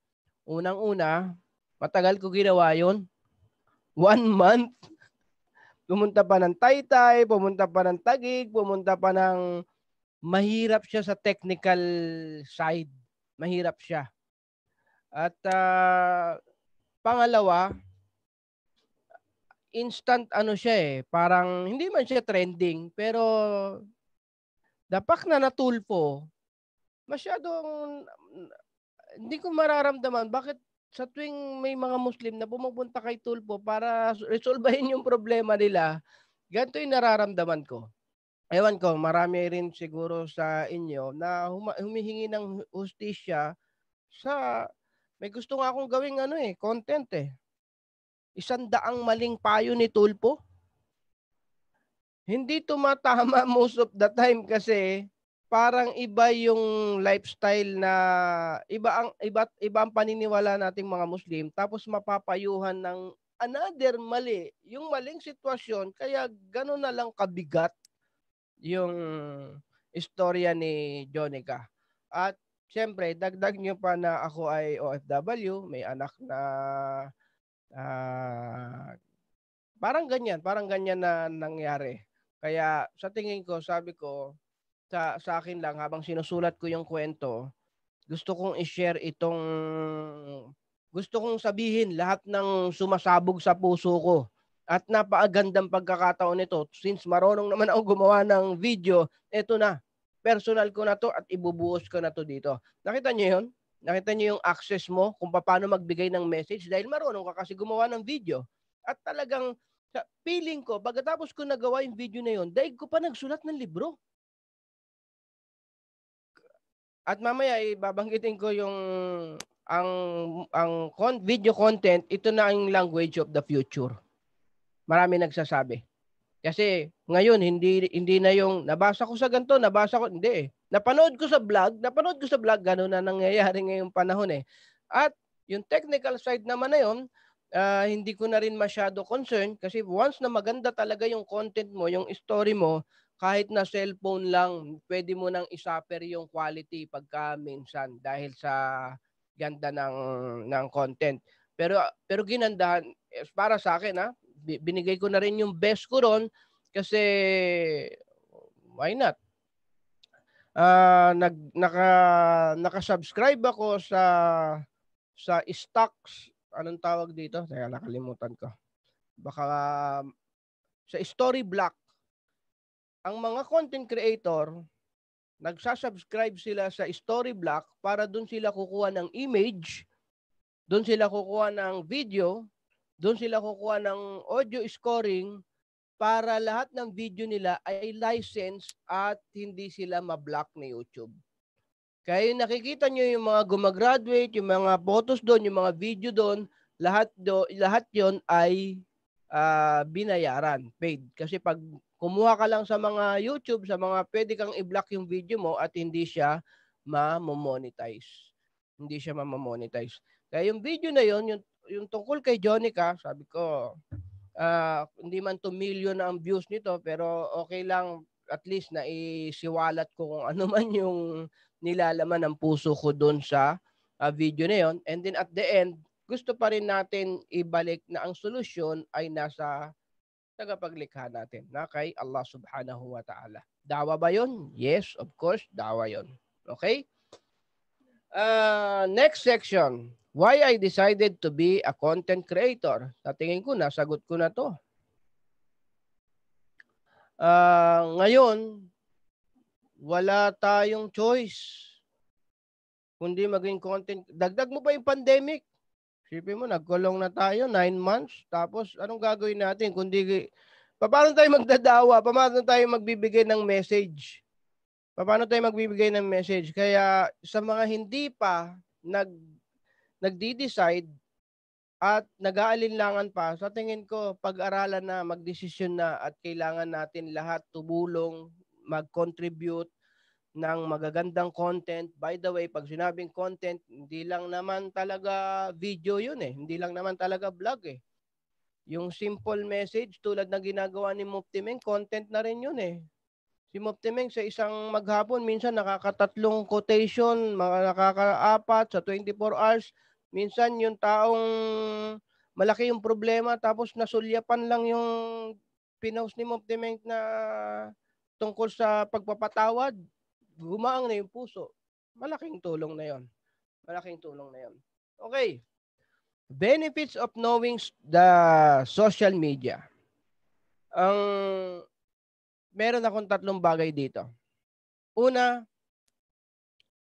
Unang-una, matagal ko ginawa yon. 1 month. Pumunta pa ng Taytay, pumunta pa ng Taguig, pumunta pa ng... Mahirap siya sa technical side. Mahirap siya. At pangalawa, instant siya parang hindi man siya trending pero dapat na natulpo masyadong hindi ko mararamdaman bakit sa tuwing may mga Muslim na pumupunta kay tulpo para resolbahin yung problema nila, ganito yung nararamdaman ko. Ewan ko, marami rin siguro sa inyo na humihingi ng hustisya sa may gusto nga akong gawing content 100 maling payo ni Tulpo. Hindi tumatama most of the time kasi parang iba yung lifestyle na iba ang paniniwala nating mga Muslim tapos mapapayuhan ng another mali, yung maling sitwasyon kaya gano'n na lang kabigat yung istorya ni Jonica. At siyempre, dagdag nyo pa na ako ay OFW, may anak na parang ganyan na nangyari. Kaya sa tingin ko, sabi ko, sa akin lang, habang sinusulat ko yung kwento, gusto kong i-share itong gusto kong sabihin lahat ng sumasabog sa puso ko. At napakagandang pagkakataon nito. Since marunong naman ako gumawa ng video, eto na. Personal ko na to at ibubuhos ko na to dito. Nakita niyo yun? Nakita niyo yung access mo kung paano magbigay ng message dahil marunong ka kasi gumawa ng video. At talagang feeling ko, pagkatapos ko nagawa yung video na yun, daig ko pa nagsulat ng libro. At mamaya ibabanggitin ko yung video content, ito na ang language of the future. Marami nagsasabi. Kasi ngayon hindi na yung nabasa ko sa ganito, nabasa ko hindi eh. Napanood ko sa vlog, gano'n na nangyayari ngayong panahon eh. At yung technical side naman na yun, hindi ko na rin masyado concern kasi once na maganda talaga yung content mo, yung story mo, kahit na cellphone lang, pwede mo nang isuffer yung quality pagka minsan dahil sa ganda ng content. Pero ginandahan para sa akin binigay ko na rin yung best ko ron kasi why not? Naka-subscribe ako sa stocks, anong tawag dito? Teka, nakalimutan ko. Baka sa Storyblock. Ang mga content creator, nagsasubscribe sila sa Storyblock para doon sila kukuha ng image, doon sila kukuha ng video, doon sila kukuha ng audio scoring para lahat ng video nila ay licensed at hindi sila ma-block ni YouTube. Kaya yung nakikita nyo yung mga gumagraduate, yung mga photos doon, yung mga video doon, lahat yon ay binayaran, paid. Kasi pag kumuha ka lang sa mga YouTube, sa mga pwede kang i-block yung video mo at hindi siya ma-monetize. Hindi siya ma-monetize. Kaya yung video na yon, yung tungkol kay Jonica, sabi ko, hindi man 2 million na ang views nito, pero okay lang, at least na isiwalat ko kung ano man yung nilalaman ng puso ko doon sa video na yon. And then at the end, gusto pa rin natin ibalik na ang solusyon ay nasa tagapaglikha natin na kay Allah subhanahu wa ta'ala. Dawa ba yon? Yes, of course, dawa yon. Okay? Next section. Why I decided to be a content creator. Sa tingin ko, nasagot ko na to. Ngayon, wala tayong choice kundi maging content. Dagdag mo pa yung pandemic. Sipin mo, nagkulong na tayo, 9 months. Tapos, anong gagawin natin? Kundi, paano tayo magdadawa? Paano tayo magbibigay ng message? Paano tayo magbibigay ng message? Kaya, sa mga hindi pa nagdi-decide at nag-aalinlangan pa, sa tingin ko, pag-aralan na, magdesisyon na at kailangan natin lahat tumulong, mag-contribute ng magagandang content. By the way, pag sinabing content, hindi lang naman talaga video yun eh. Hindi lang naman talaga vlog eh. Yung simple message tulad na ginagawa ni Mufti Meng, content na rin yun eh. Si Mufti Meng sa isang maghapon, minsan nakakatatlong quotation, mga nakaka-4 sa 24 hours. Minsan yung taong malaki yung problema tapos nasulyapan lang yung pinost ni Mufti Meng na tungkol sa pagpapatawad. Gumaang na yung puso. Malaking tulong na yon. Malaking tulong na yon. Okay. Benefits of knowing the social media. Meron akong 3 bagay dito. Una,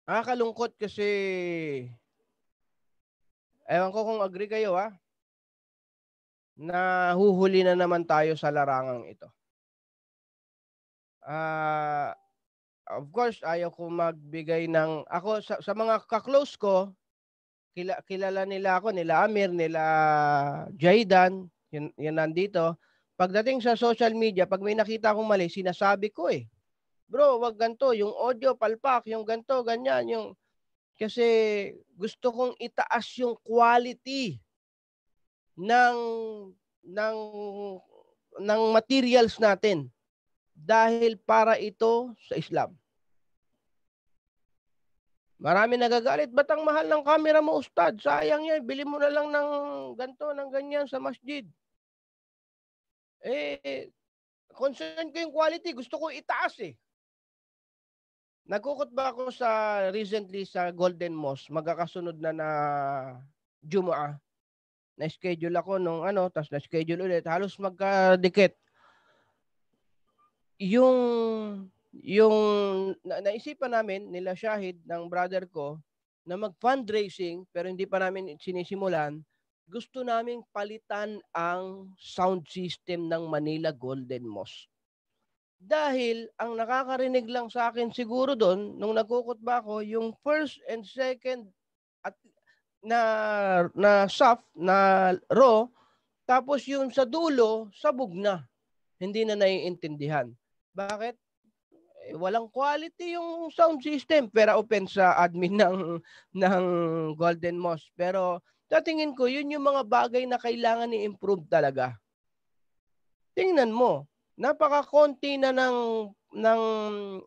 nakakalungkot kasi ewan ko kung agree kayo na huhuli na naman tayo sa larangang ito. Of course, ayaw ko magbigay ng... Ako, sa mga kaklose ko, kilala nila ako, nila Amir, nila Jaidan, yun nandito. Pagdating sa social media, pag may nakita akong mali, sinasabi ko eh. Bro, wag ganito, yung audio, palpak, yung ganito, ganyan, yung... Kasi gusto kong itaas yung quality ng materials natin. Dahil para ito sa Islam. Marami nagagalit. Ba't ang mahal ng camera mo, Ustad? Sayang yan. Bili mo na lang ng ganito, ng ganyan sa masjid. Concern ko yung quality. Gusto ko itaas eh. Nagkukot ba ako recently sa Golden Mosque? Magkakasunod na Jumu'ah. Na-schedule ako nung tapos na-schedule ulit. Halos magkadikit. Yung naisipan namin nila Shahid ng brother ko na mag-fundraising pero hindi pa namin sinisimulan. Gusto naming palitan ang sound system ng Manila Golden Mosque. Dahil ang nakakarinig lang sa akin siguro doon nung nagkukutba ako yung first and second at na soft na raw, tapos yung sa dulo sabog na. Hindi na naiintindihan. Bakit? Walang quality yung sound system. Pero open sa admin ng Golden Mosque. Pero tatingin ko, yun yung mga bagay na kailangan i-improve talaga. Tingnan mo, napaka-konti na ng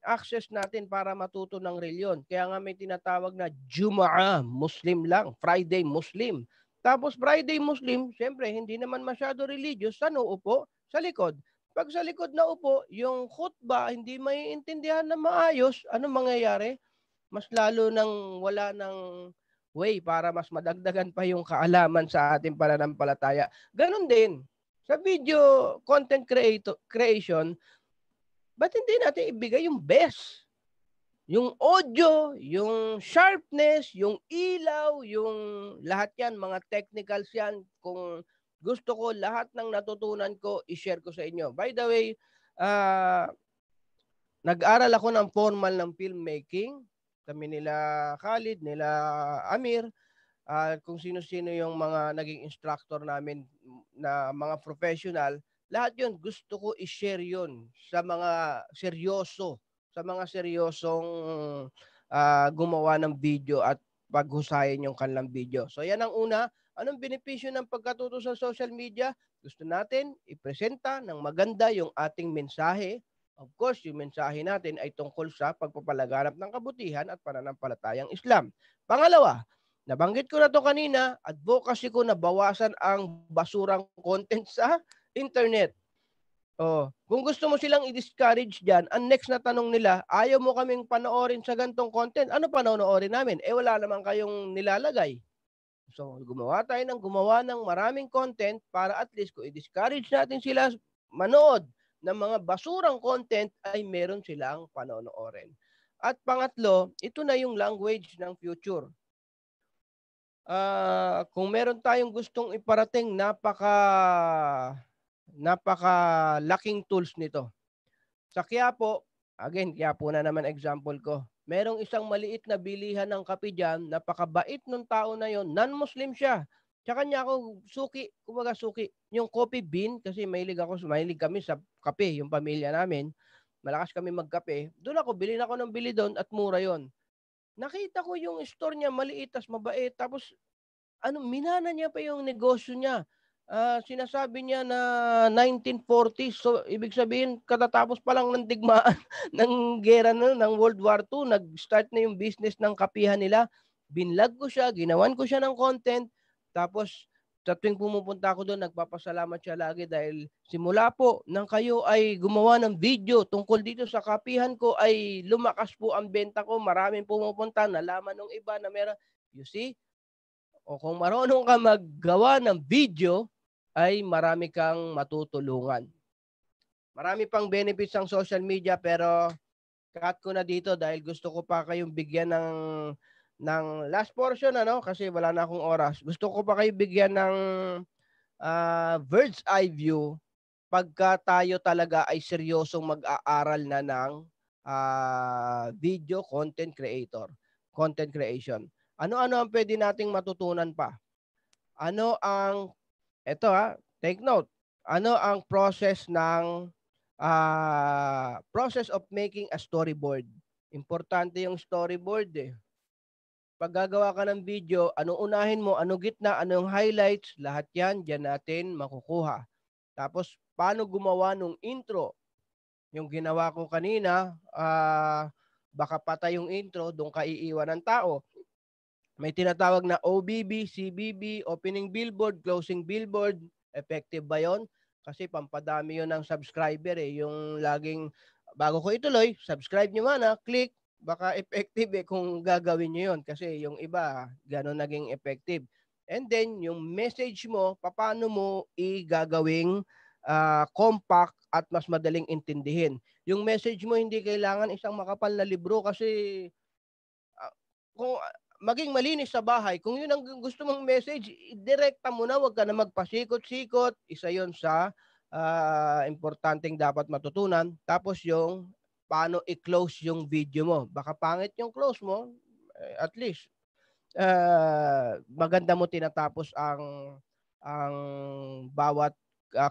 access natin para matuto ng reliyon. Kaya nga may tinatawag na Jumu'ah, Muslim lang, Friday Muslim. Tapos Friday Muslim, siyempre hindi naman masyado religious, saan uupo? Sa likod. Pag sa likod na upo, yung khutbah hindi maiintindihan na maayos, anong mangyayari? Mas lalo nang wala ng way para mas madagdagan pa yung kaalaman sa ating pananampalataya. Ganon din. Sa video content creation, ba't hindi natin ibigay yung best? Yung audio, yung sharpness, yung ilaw, yung lahat yan, mga technicals yan. Kung gusto ko, lahat ng natutunan ko, i-share ko sa inyo. By the way, nag-aral ako ng formal ng filmmaking. Kami nila Khalid, nila Amir, kung sino-sino yung mga naging instructor namin na mga professional, lahat yun gusto ko i-share yun sa mga seryoso, sa mga seryosong gumawa ng video at paghusayin yung kanilang video. So yan ang una. Anong benepisyo ng pagkatuto sa social media? Gusto natin ipresenta ng maganda yung ating mensahe. Of course, yung mensahe natin ay tungkol sa pagpapalaganap ng kabutihan at pananampalatayang Islam. Pangalawa, nabanggit ko na to kanina, advocacy ko na bawasan ang basurang content sa internet. Kung gusto mo silang i-discourage dyan, ang next na tanong nila, ayaw mo kaming panoorin sa gantong content, ano panoorin namin? Wala naman kayong nilalagay. So, gumawa ng maraming content para at least kung i-discourage natin sila manood ng mga basurang content ay meron silang panonoorin. At pangatlo, ito na yung language ng future. Kung meron tayong gustong iparating, napaka-laking tools nito. Sa Quiapo, again, Quiapo na naman example ko. Merong isang maliit na bilihan ng kape dyan, napakabait ng tao na yon, non-Muslim siya. Tsaka niya ako suki, yung coffee bean, kasi mahilig kami sa kape, yung pamilya namin. Malakas kami magkape. Doon ako, bili doon at mura yon. Nakita ko yung store niya, maliit, tas mabait. Tapos, minana niya pa yung negosyo niya. Sinasabi niya na 1940s. So, ibig sabihin, katatapos pa lang ng digmaan ng gera ng World War II, nag-start na yung business ng kapihan nila. Binlag ko siya, ginawan ko siya ng content. Tapos, sa tuwing pumupunta ako doon, nagpapasalamat siya lagi dahil simula po nang kayo ay gumawa ng video tungkol dito sa kapihan ko ay lumakas po ang benta ko. Maraming pumupunta, nalaman ng iba na meron. You see? O kung marunong ka maggawa ng video, ay marami kang matutulungan. Marami pang benefits ang social media pero cut ko na dito dahil gusto ko pa kayong bigyan ng last portion kasi wala na akong oras. Gusto ko pa kayo bigyan ng bird's eye view pagka tayo talaga ay seryosong mag-aaral na ng video content creation. Ano-ano ang pwede nating matutunan pa? Take note. Ano ang process of making a storyboard? Importante yung storyboard Pag gagawa ka ng video, ano unahin mo, ano gitna, anong highlights, lahat yan, dyan natin makukuha. Tapos, paano gumawa ng intro? Yung ginawa ko kanina, baka patay yung intro, doon ka iiwan ng tao. May tinatawag na OBB, CBB, opening billboard, closing billboard. Effective ba yon? Kasi pampadami yon ng subscriber Yung laging, bago ko ituloy, subscribe nyo mana, click. Baka effective kung gagawin nyo yon. Kasi yung iba, gano'n naging effective. And then, yung message mo, paano mo igagawing compact at mas madaling intindihin. Yung message mo, hindi kailangan isang makapal na libro kasi kung maging malinis sa bahay, kung yun ang gusto mong message, direkta mo na, wag ka na magpasikot-sikot. Isa yun sa importanteng dapat matutunan. Tapos yung paano i-close yung video mo. Baka pangit yung close mo, at least maganda mo tinatapos ang bawat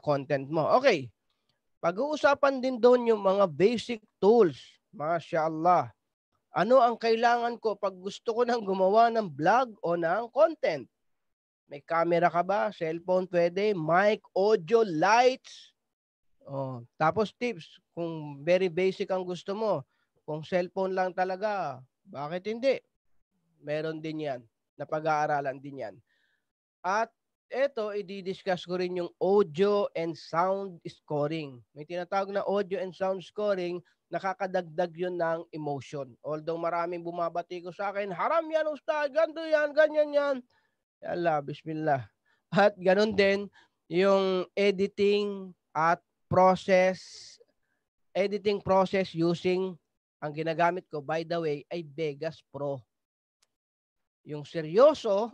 content mo. Okay. Pag-uusapan din doon yung mga basic tools. Mashallah. Ano ang kailangan ko pag gusto ko nang gumawa ng vlog o ng content? May camera ka ba? Cellphone pwede? Mic, audio, lights? Oh, tapos tips, kung very basic ang gusto mo, kung cellphone lang talaga, bakit hindi? Meron din yan. Napag-aaralan din yan. At eto, i-discuss ko rin yung audio and sound scoring. May tinatawag na audio and sound scoring, nakakadagdag yun ng emotion. Although maraming bumabati ko sa akin, haram yan, ustad, ganito yan, ganyan yan. Yalla, bismillah. At ganun din, yung editing process using, ang ginagamit ko, by the way, ay Vegas Pro. Yung seryoso,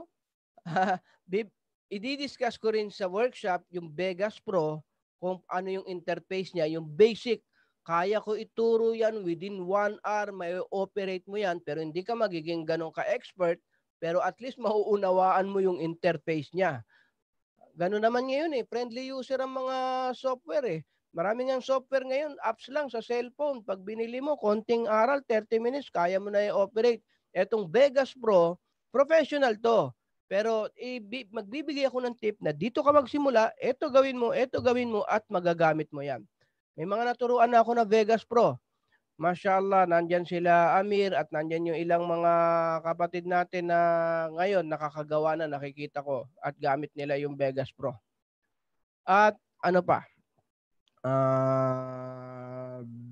i-discuss ko rin sa workshop yung Vegas Pro, kung ano yung interface niya, yung basic. Kaya ko ituro yan within 1 hour, may operate mo yan, pero hindi ka magiging ganun ka-expert, pero at least mauunawaan mo yung interface niya. Ganun naman ngayon friendly user ang mga software Maraming ang software ngayon, apps lang sa cellphone. Pag binili mo, konting aral, 30 minutes, kaya mo na i-operate. Etong Vegas Pro, professional to. Pero magbibigay ako ng tip na dito ka magsimula, ito gawin mo, at magagamit mo yan. May mga naturuan na ako na Vegas Pro. Mashallah, nandyan sila Amir at nandyan yung ilang mga kapatid natin na ngayon nakakagawa na, nakikita ko, at gamit nila yung Vegas Pro. At ano pa?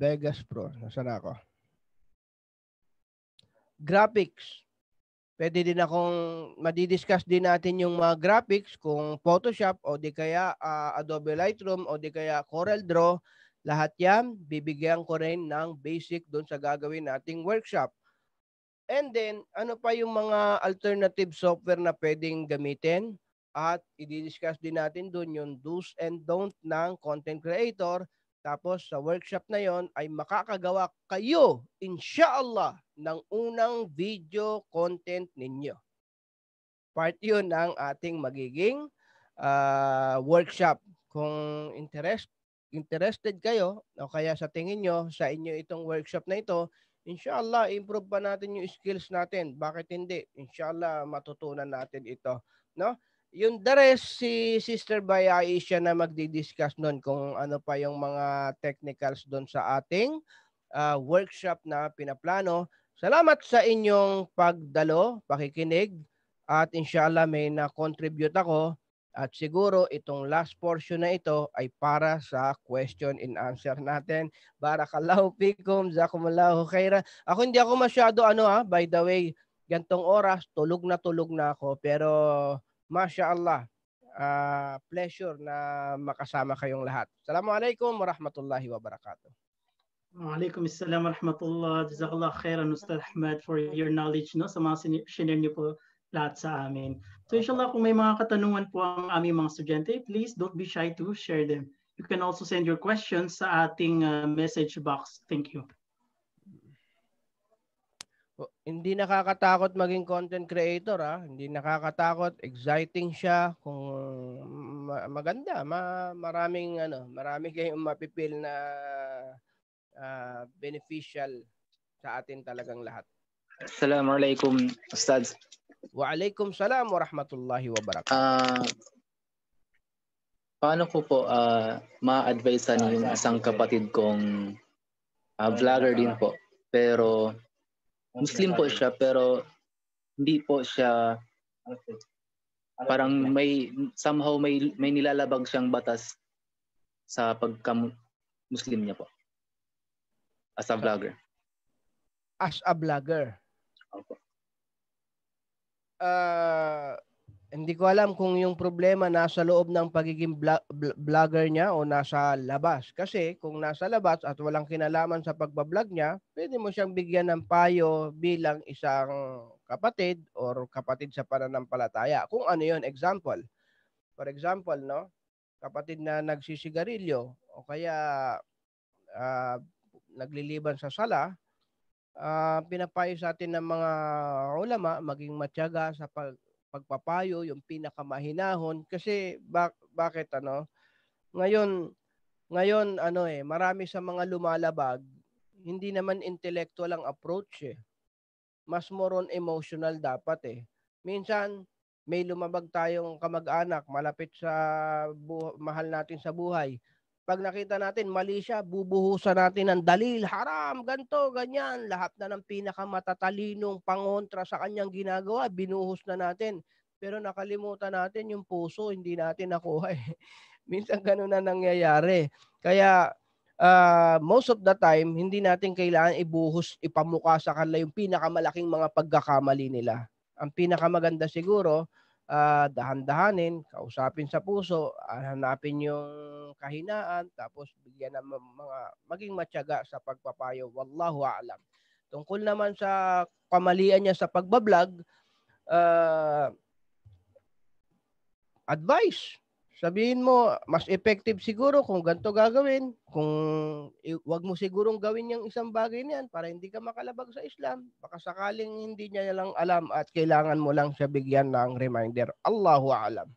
Vegas Pro. Nasaan ako? Graphics. Pwede din akong madidiscuss din natin yung mga graphics kung Photoshop o di kaya Adobe Lightroom o di kaya Corel Draw. Lahat yan, bibigyan ko rin ng basic doon sa gagawin nating workshop. And then, ano pa yung mga alternative software na pwedeng gamitin? At i-discuss din natin doon yung do's and don't ng content creator. Tapos sa workshop na yon ay makakagawa kayo, inshallah, ng unang video content ninyo. Part yun ng ating magiging workshop. Kung interested kayo, o kaya sa tingin nyo, sa inyo itong workshop na ito, inshallah, improve pa natin yung skills natin. Bakit hindi? Inshallah, matutunan natin ito. No? Yung the rest, si Sister Bay Aisha na magdi-discuss nun kung ano pa yung mga technicals doon sa ating workshop na pinaplano. Salamat sa inyong pagdalo, pakikinig, at inshallah may na-contribute ako. At siguro itong last portion na ito ay para sa question and answer natin. Barakallahu fikum, jazakumullahu khairan. Hindi ako masyado by the way, gantong oras, tulog na ako. Pero mashallah, pleasure na makasama kayong lahat. Assalamualaikum warahmatullahi wabarakatuh. Waalaikum assalam warahmatullah. Jazakallah khairan Ustad Ahmad for your knowledge sa mga sinare niyo po lahat sa amin. So inshallah, kung may mga katanungan po ang aming mga estudyante, please don't be shy to share them. You can also send your questions sa ating message box. Thank you. Hindi nakakatakot maging content creator Hindi nakakatakot, exciting siya kung maganda, marami kayong mapipil na beneficial sa atin talagang lahat. Assalamualaikum Ustad. Waalaikum salam warahmatullahi wabarakatuh. Paano ko po ma-advise yung isang kapatid kong vlogger din po, pero Muslim po siya, pero hindi po siya, parang somehow may nilalabag siyang batas sa pagka-Muslim niya po as a vlogger. As a vlogger? Opo. Hindi ko alam kung yung problema nasa loob ng pagiging vlogger niya o nasa labas. Kasi kung nasa labas at walang kinalaman sa pagbablog niya, pwede mo siyang bigyan ng payo bilang isang kapatid or kapatid sa pananampalataya. Kung ano yun, example. For example, no? Kapatid na nagsisigarilyo o kaya nagliliban sa sala, pinapayo sa atin ng mga ulama maging matyaga sa pagpapayo, yung pinakamahinahon kasi bakit ngayon marami sa mga lumalabag hindi naman intellectual ang approach mas more on emotional dapat minsan may lumabag tayong kamag-anak malapit sa mahal natin sa buhay. Pag nakita natin mali siya, bubuhusan natin ng dalil, haram, ganto, ganyan. Lahat na ng pinakamatatalino pangontra sa kanyang ginagawa, binuhos na natin. Pero nakalimutan natin yung puso, hindi natin nakuha. Minsan ganun na nangyayari. Kaya most of the time, hindi natin kailangan ibuhos, ipamuka sa kanila yung pinakamalaking mga pagkakamali nila. Ang pinakamaganda siguro, dahan-dahanin, kausapin sa puso, hanapin yung kahinaan, tapos bigyan ng maging matyaga sa pagpapayo. Wallahu a'lam. Tungkol naman sa kamalian niya sa pagbablog, advice. Sabihin mo, mas effective siguro kung ganito gagawin. Kung wag mo sigurong gawin yung isang bagay niyan para hindi ka makalabag sa Islam. Baka sakaling hindi niya lang alam at kailangan mo lang siya bigyan ng reminder. Allahu a'lam.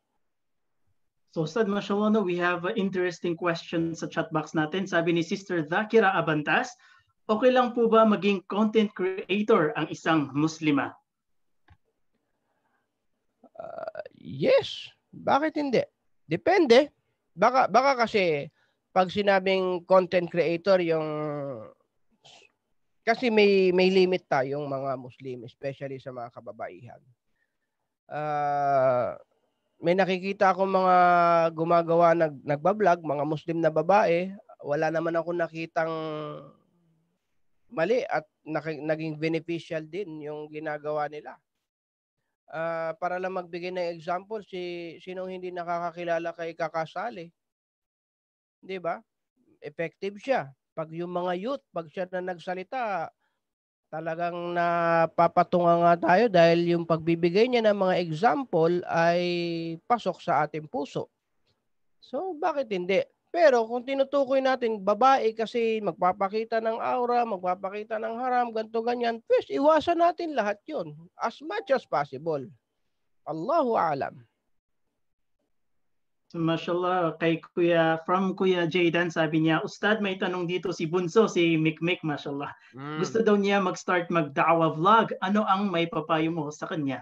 So Ustad, mashallah, we have an interesting question sa chat box natin. Sabi ni Sister Zakira Abantas, okay lang po ba maging content creator ang isang Muslima? Yes. Bakit hindi? Depende. Baka kasi pag sinabing content creator yung kasi may limit tayong mga Muslim, especially sa mga kababaihan. May nakikita akong mga gumagawa nagbablog, mga Muslim na babae, wala naman ako nakitang mali at naging beneficial din yung ginagawa nila. Para lang magbigay ng example, sinong hindi nakakakilala kay Kakasali? 'Di ba? Effective siya. Pag yung mga youth, pag siya na nagsalita, talagang napapatunga nga tayo dahil yung pagbibigay niya ng mga example ay pasok sa ating puso. So, bakit hindi? Pero kung tinutukoy natin, babae kasi magpapakita ng aura, magpapakita ng haram, ganito, ganyan, first, iwasan natin lahat yun as much as possible. Allahu a'lam. So, mashallah, from Kuya Jaydan, sabi niya, Ustad, may tanong dito si Bunso, si Mikmik, mashallah. Gusto daw niya mag-start mag-da'wa vlog. Ano ang may papayo mo sa kanya?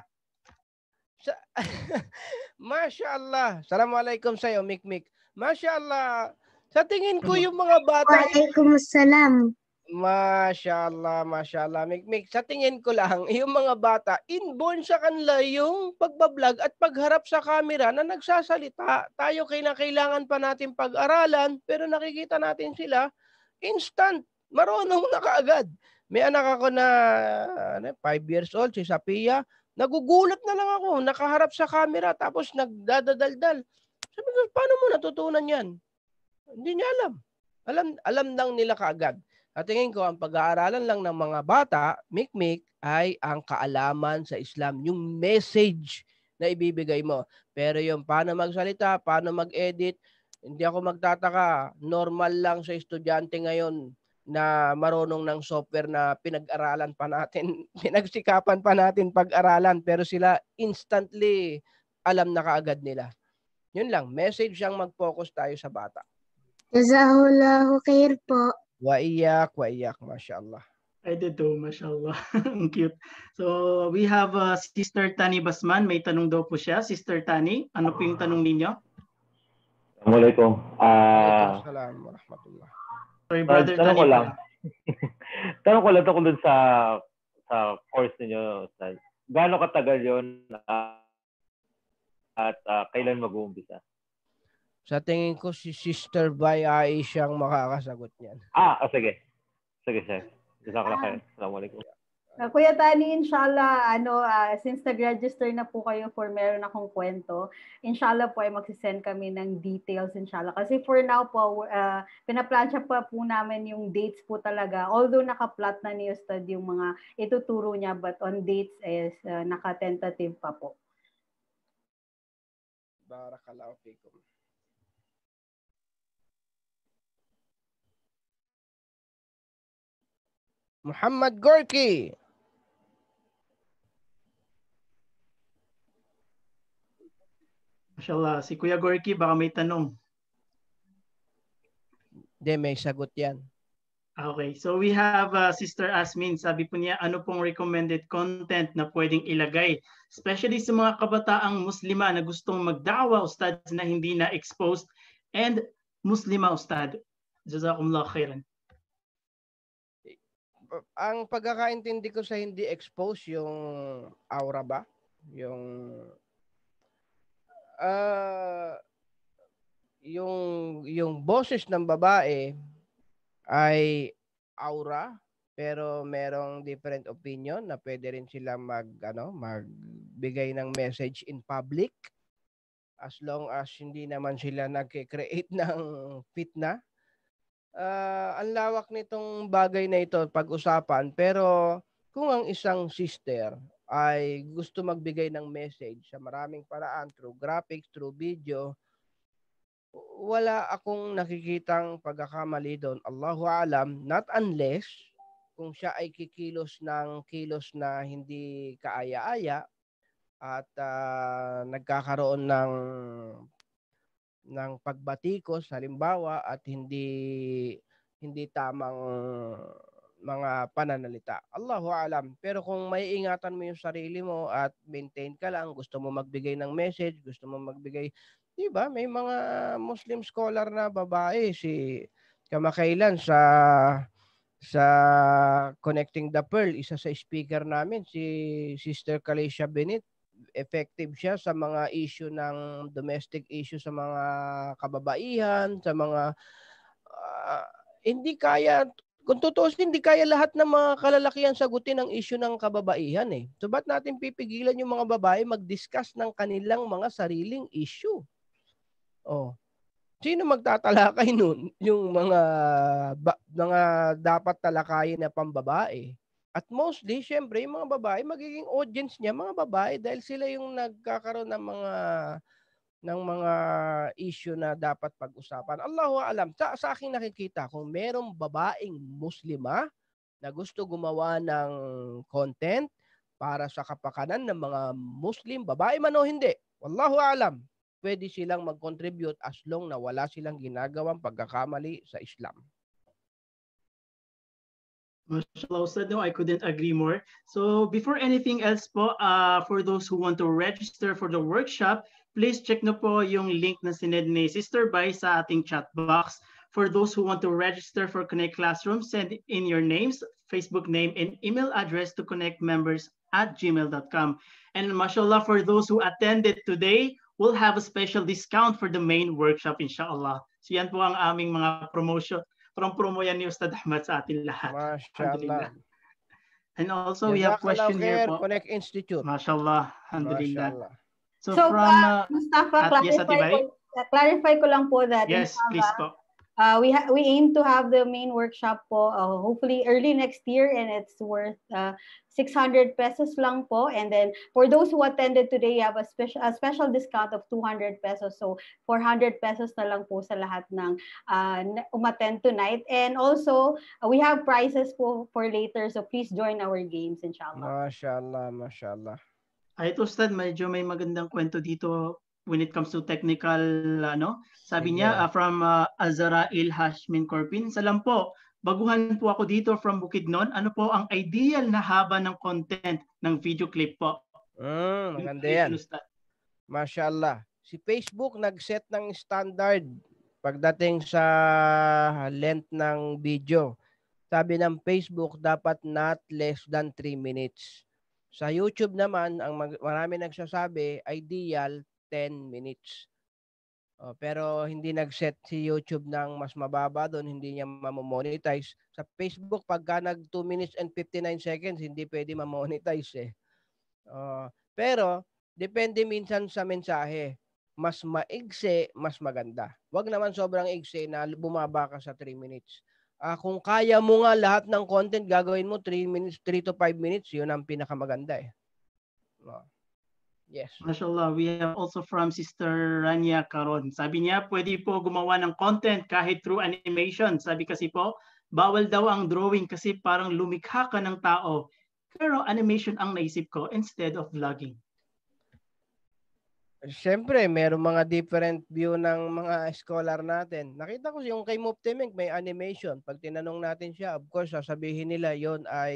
Mashallah. Assalamualaikum sa'yo, Mikmik. Mashallah. Sa tingin ko yung mga bata... Waalaikumsalam. Mashallah, mashallah. Mikmik, sa tingin ko lang, yung mga bata, inborn sa kanila yung pagbablog at pagharap sa camera na nagsasalita. Tayo kailangan pa natin pag-aralan, pero nakikita natin sila, instant, marunong na kaagad. May anak ako na 5 years old, si Sapia, nagugulat na lang ako, nakaharap sa camera, tapos nagdadadaldal. Sabi ko, paano mo natutunan yan? Hindi niya alam. Alam lang nila kaagad. At tingin ko, ang pag-aaralan lang ng mga bata, Mikmik, ay ang kaalaman sa Islam, yung message na ibibigay mo. Pero yung paano magsalita, paano mag-edit, hindi ako magtataka. Normal lang sa estudyante ngayon na marunong ng software na pinag-aralan pa natin, pinagsikapan pa natin pag-aralan, pero sila instantly alam na kaagad nila. Yun lang, message siyang mag-focus tayo sa bata. Jazahullahu khair po. Wa iyak, mashallah. I did too, mashallah. Ang cute. So, we have Sister Tani Basman. May tanong daw po siya. Sister Tani, ano po yung tanong ninyo? Assalamualaikum. Assalamualaikum warahmatullah. Sorry, Brother tanong Tani. ko lang. Tanong ko lang tungkol dun sa course ninyo. Gaano katagal yun at kailan mag-uumpisa? Sa tingin ko si Sister Bai ay siyang makakasagot niyan. Sige. Sige, sir. Jazakallah khair. Assalamualaikum. Kuya Tani, inshallah, since nag-register na po kayo for meron akong kwento, inshallah po ay magsisend kami ng details, inshallah. Kasi for now po, pinaplansya pa po namin yung dates po talaga. Although naka-plot na ni Ustad yung mga ituturo niya, but on dates is naka-tentative pa po. Barakallahu fikum. Muhammad Gorky. Mashallah, si Kuya Gorky baka may tanong. Hindi, may sagot yan. Okay, so we have Sister Asmin. Sabi po niya, ano pong recommended content na pwedeng ilagay? Especially sa mga kabataang Muslima na gustong magdawa, Ustad, na hindi na exposed, and Muslima, Ustad. Jazakumullah khairan. Ang pagkakaintindi ko sa hindi exposed, yung aura ba? Yung boses ng babae ay aura, pero merong different opinion na pwede rin sila magbigay ng message in public as long as hindi naman sila nagke-create ng fitna. Ang lawak nitong bagay na ito pag-usapan, pero kung ang isang sister ay gusto magbigay ng message sa maraming paraan through graphics, through video, wala akong nakikitang pagkakamali doon. Allahu alam, not unless kung siya ay kikilos ng kilos na hindi kaaya-aya at nagkakaroon ng pagbatikos halimbawa at hindi tamang mga pananalita. Allahu alam. Pero kung may ingatan mo yung sarili mo at maintain ka lang, gusto mo magbigay ng message, gusto mo magbigay, di ba? May mga Muslim scholar na babae, si kamakailan sa Connecting the Pearl, isa sa speaker namin, si Sister Kalisha Benit. Effective siya sa mga issue ng domestic issue sa mga kababaihan, sa mga hindi kaya, kung totoo, hindi kaya lahat ng mga kalalakihan sagutin ang issue ng kababaihan eh. So ba't natin pipigilan yung mga babae mag-discuss ng kanilang mga sariling issue? Oh. Sino magtatalakay nun? Yung mga dapat talakayin na pambabae. At mostly, syempre, yung mga babae, magiging audience niya, mga babae, dahil sila yung nagkakaroon ng mga issue na dapat pag-usapan. Allahu alam, sa aking nakikita, kung merong babaeng Muslima na gusto gumawa ng content para sa kapakanan ng mga Muslim, babae man o hindi, wallahu alam, pwede silang mag-contribute as long na wala silang ginagawang pagkakamali sa Islam. Mashallah, Ustad, no, I couldn't agree more. So before anything else po, for those who want to register for the workshop, please check na po yung link na sinend ni Sister Bai sa ating chat box. For those who want to register for Connect Classroom, send in your names, Facebook name, and email address to connectmembers@gmail.com. And mashallah, for those who attended today, we'll have a special discount for the main workshop, inshallah. So yan po ang aming mga promotion. Promo yan ni Ustad Ahmad sa atin lahat. Mashallah. And also we have question here po. Connect Institute. Mashallah. Alhamdulillah. Mashallah. So from Mustafa, clarify ko lang po that yes, please po. We aim to have the main workshop po hopefully early next year, and it's worth 600 pesos lang po. And then for those who attended today, you have a special discount of 200 pesos. So 400 pesos na lang po sa lahat ng umattend tonight. And also we have prizes po for later, so please join our games, inshallah. Mashallah, mashallah. Ay, Ustad, medyo may magandang kwento dito when it comes to technical, sabi niya, from Azarail Hashmin Corpin, salam po, baguhan po ako dito from Bukidnon. Ano po ang ideal na haba ng content ng video clip po? Maganda yan. Mashallah. Si Facebook nag-set ng standard pagdating sa length ng video. Sabi ng Facebook, dapat not less than 3 minutes. Sa YouTube naman, ang marami nagsasabi, ideal 10 minutes. Pero hindi nag-set si YouTube ng mas mababa doon, hindi niya mamonetize. Sa Facebook, pagka nag 2 minutes and 59 seconds, hindi pwede mamonetize eh. Pero, depende minsan sa mensahe. Mas maigsi, mas maganda. Wag naman sobrang igsi na bumaba ka sa 3 minutes. Kung kaya mo nga lahat ng content, gagawin mo 3 minutes, 3 to 5 minutes, yun ang pinakamaganda eh. Yes. Mashallah, we have also from Sister Rania Caron. Sabi niya, pwede po gumawa ng content kahit through animation. Sabi kasi po, bawal daw ang drawing kasi parang lumikha ka ng tao. Pero animation ang naisip ko instead of vlogging. Siyempre, merong mga different view ng mga scholar natin. Nakita ko yung kay Muptimeng may animation. Pag tinanong natin siya, of course, sasabihin nila yon ay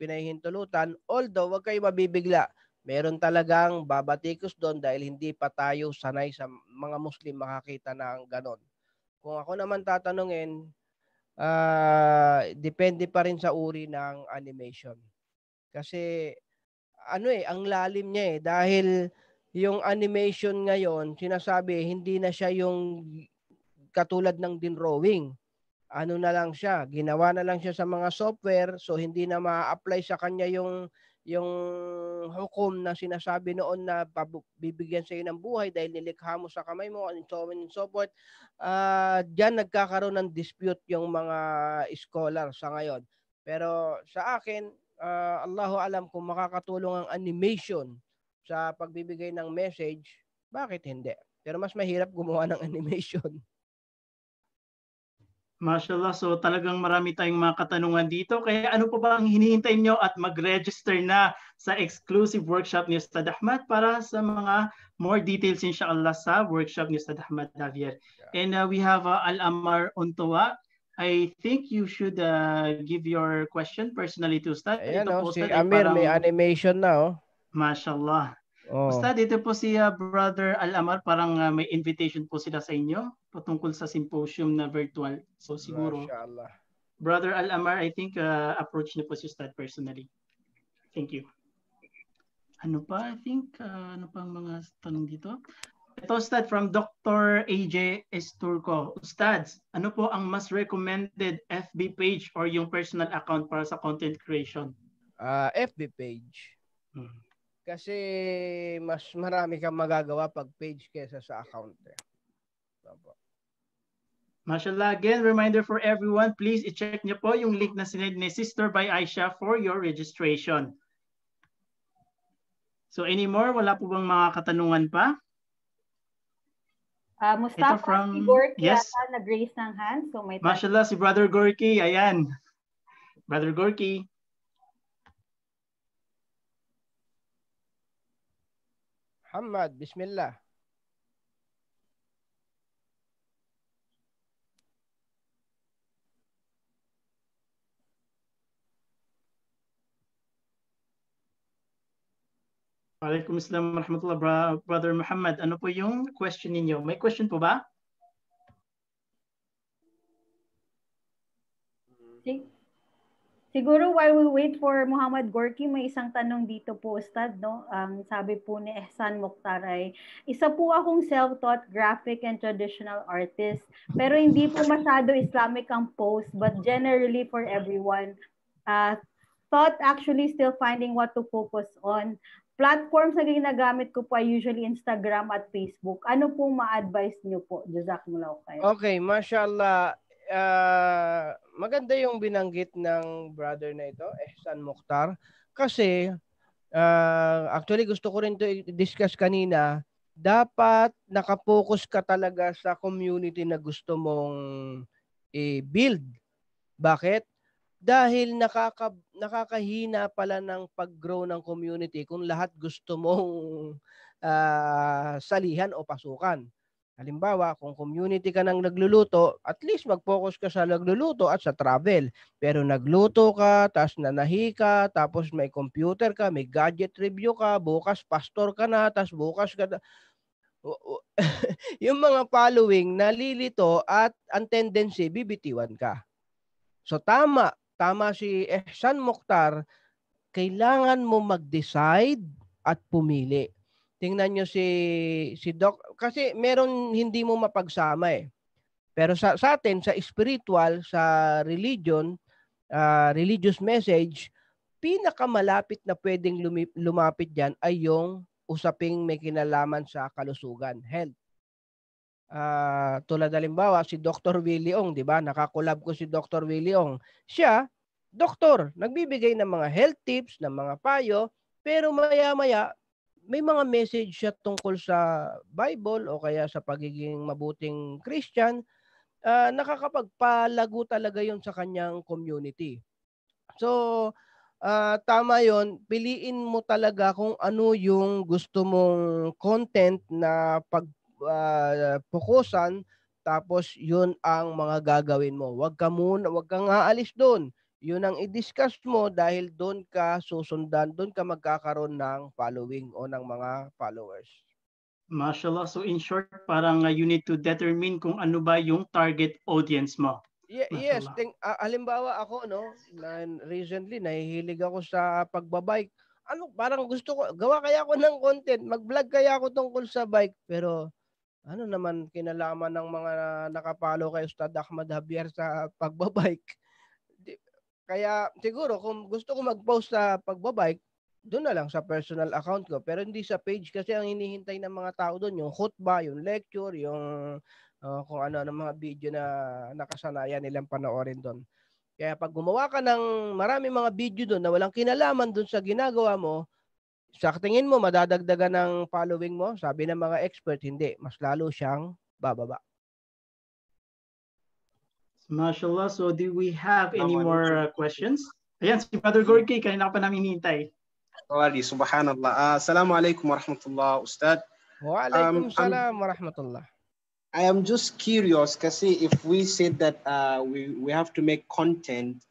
pinahihintulutan. Although, wag kayo mabibigla. Meron talagang babatikos doon dahil hindi pa tayo sanay sa mga Muslim makakita ng ganon. Kung ako naman tatanungin, depende pa rin sa uri ng animation. Kasi ang lalim niya eh. Dahil yung animation ngayon, sinasabi, hindi na siya yung katulad ng drawing. Ano na lang siya, ginawa na lang siya sa mga software, so hindi na ma-apply sa kanya yung hukom na sinasabi noon na bibigyan sa iyo ng buhay dahil nilikha mo sa kamay mo and so on and so forth. Diyan nagkakaroon ng dispute yung mga scholar sa ngayon. Pero sa akin, Allahu alam kung makakatulong ang animation sa pagbibigay ng message, bakit hindi? Pero mas mahirap gumawa ng animation. Mashallah, so talagang marami tayong mga katanungan dito. Kaya ano pa ba ang hinihintay nyo at mag-register na sa exclusive workshop ni Ustad Ahmad para sa mga more details inshallah sa workshop ni Ustad Ahmad Javier. And we have Al-Amar Untuwa. I think you should give your question personally to Ustad. Ayan si Amir may animation na Mashallah. Ustad, dito po si Brother Al-Amar, parang may invitation po sila sa inyo patungkol sa symposium na virtual. So siguro, Mashallah. Brother Al-Amar, I think approach niyo po si Ustad personally. Thank you. Ano pa? I think, ano pang mga tanong dito? Ito, Ustad, from Dr. AJ Esturco. Ustad, ano po ang mas recommended FB page or yung personal account para sa content creation? FB page. Kasi mas marami kang magagawa pag page kesa sa account. Mashallah, again, reminder for everyone, please i-check niyo po yung link na sinend ni Sister by Aisha for your registration. So anymore, wala po bang mga katanungan pa? Mustafa, si Gorky nag-raise ng hand. So may Mashallah, si Brother Gorky, ayan. Brother Gorky. Muhammad, bismillah. Waalaikumsalam warahmatullah, Brother Muhammad. Ano po yung question ninyo? May question po ba? Siguro while we wait for Muhammad Gorky, may isang tanong dito po, Ustad, no? Ang sabi po ni Ehsan Mukhtar ay, isa po akong self-taught graphic and traditional artist, pero hindi po masyado Islamic ang post, but generally for everyone. Thought actually still finding what to focus on. Platforms na ginagamit ko po ay usually Instagram at Facebook. Ano po ma-advise niyo po? Jazakumullah khair. Okay, mashallah. Maganda yung binanggit ng brother na ito, Ehsan Mukhtar. Kasi, actually gusto ko rin to i-discuss kanina, dapat nakapokus ka talaga sa community na gusto mong i-build. Bakit? Dahil nakakahina pala ng pag-grow ng community kung lahat gusto mong salihan o pasukan. Halimbawa, kung community ka nang nagluluto, at least mag-focus ka sa nagluluto at sa travel. Pero nagluto ka, tapos nanahi ka, tapos may computer ka, may gadget review ka, bukas pastor ka na, tapos bukas ka yung mga following nalilito at ang tendency, bibitiwan ka. So tama si Ehsan Mukhtar, kailangan mo mag-decide at pumili. tingnan nyo si Doc. Kasi meron hindi mo mapagsama eh. Pero sa atin, sa spiritual, sa religion, religious message, pinakamalapit na pwedeng lumapit dyan ay yung usaping may kinalaman sa kalusugan, health. Tulad halimbawa, si Dr. Willie Ong, di ba? Nakakulab ko si Dr. Willie Ong. Siya, doktor, nagbibigay ng mga health tips, ng mga payo, pero maya-maya, may mga message siya tungkol sa Bible o kaya sa pagiging mabuting Christian. Nakakapagpalago talaga yon sa kanyang community. So, tama yon. Piliin mo talaga kung ano yung gusto mong content na pagpukusan, tapos yun ang mga gagawin mo. Wag kang aalis doon. Yun ang i-discuss mo dahil doon ka susundan, doon ka magkakaroon ng following o ng mga followers. Mashallah. So in short, parang you need to determine kung ano ba yung target audience mo. Yes, halimbawa ako recently nahihilig ako sa pagbabike. Parang gusto ko gawa kaya ako ng content, mag-vlog kaya ako tungkol sa bike, pero ano naman kinalaman ng mga nakapalo kay Ustad Ahmad Javier sa pagbabike. Kaya siguro kung gusto ko mag-post sa pagbabike, doon na lang sa personal account ko, pero hindi sa page kasi ang hinihintay ng mga tao doon yung khutbah, yung lecture, yung kung ano ng mga video na nakasanayan nilang panoorin doon. Kaya pag gumawa ka ng marami mga video doon na walang kinalaman doon sa ginagawa mo, sa tingin mo madadagdagan ng following mo, sabi ng mga expert, hindi, mas lalo siyang bababa. Mashallah. So do we have any more questions? Ayan, si Brother Gorky, kanina pa namin hinihintay. Subhanallah. Assalamu alaikum warahmatullah, Ustad. Wa alaikum salam warahmatullah. I am just curious kasi if we said that we have to make content,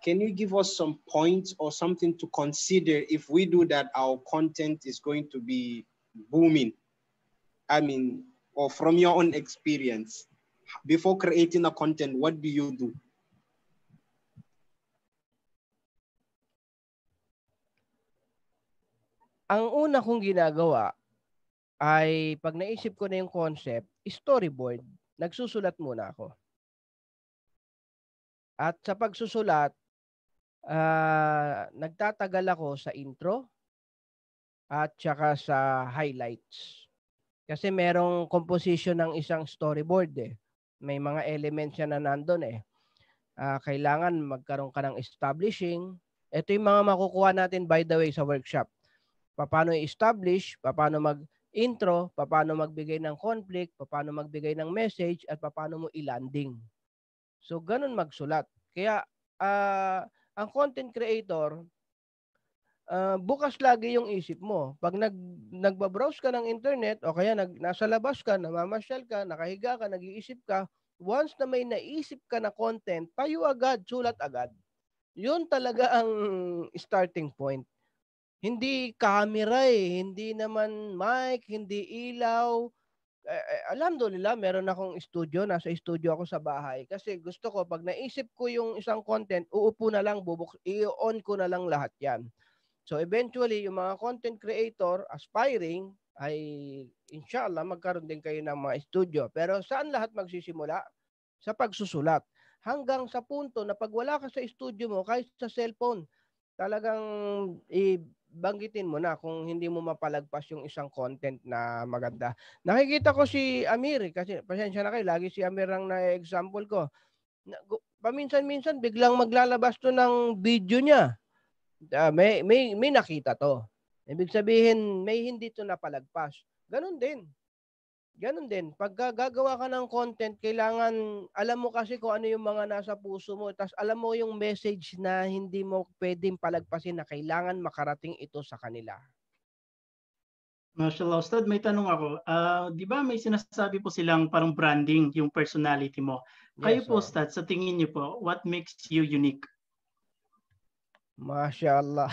can you give us some points or something to consider if we do that our content is going to be booming? I mean, or from your own experience, before creating a content, what do you do? Ang una kong ginagawa ay pag naisip ko na yung concept, storyboard, nagsusulat muna ako. At sa pagsusulat, nagtatagal ako sa intro at saka sa highlights. Kasi merong composition ng isang storyboard eh. May mga elements yan na nandun eh. Kailangan magkaroon ka ng establishing. Ito yung mga makukuha natin by the way sa workshop. Paano i-establish, paano mag-intro, paano magbigay ng conflict, paano magbigay ng message, at paano mo i-landing. So, ganun magsulat. Kaya, ang content creator, bukas lagi yung isip mo. Pag nagbabrowse ka ng internet o kaya nasa labas ka, namamasyal ka, nakahiga ka, nag-iisip ka, once na may naisip ka na content, tayo agad, sulat agad. Yun talaga ang starting point. Hindi camera hindi naman mic, hindi ilaw. Alhamdulillah, meron akong studio, nasa studio ako sa bahay. Kasi gusto ko, pag naisip ko yung isang content, uupo na lang, i-on ko na lang lahat yan. So eventually, yung mga content creator, aspiring, ay inshallah magkaroon din kayo ng mga studio. Pero saan lahat magsisimula? Sa pagsusulat. Hanggang sa punto na pag wala ka sa studio mo, kahit sa cellphone, talagang banggitin mo na kung hindi mo mapalagpas yung isang content na maganda. Nakikita ko si Amir, kasi pasensya na kayo, lagi si Amir ang na-example ko. Paminsan-minsan, biglang maglalabas to ng video niya. May nakita to. Ibig sabihin, may hindi to napalagpas. Ganon din. Pag gagawa ka ng content, kailangan, alam mo kasi kung ano yung mga nasa puso mo. Tapos alam mo yung message na hindi mo pwedeng palagpasin na kailangan makarating ito sa kanila. Mashallah, Ustad, may tanong ako. Di ba may sinasabi po silang parang branding yung personality mo? Kayo po, Ustad, sa tingin niyo po, what makes you unique? Mashallah.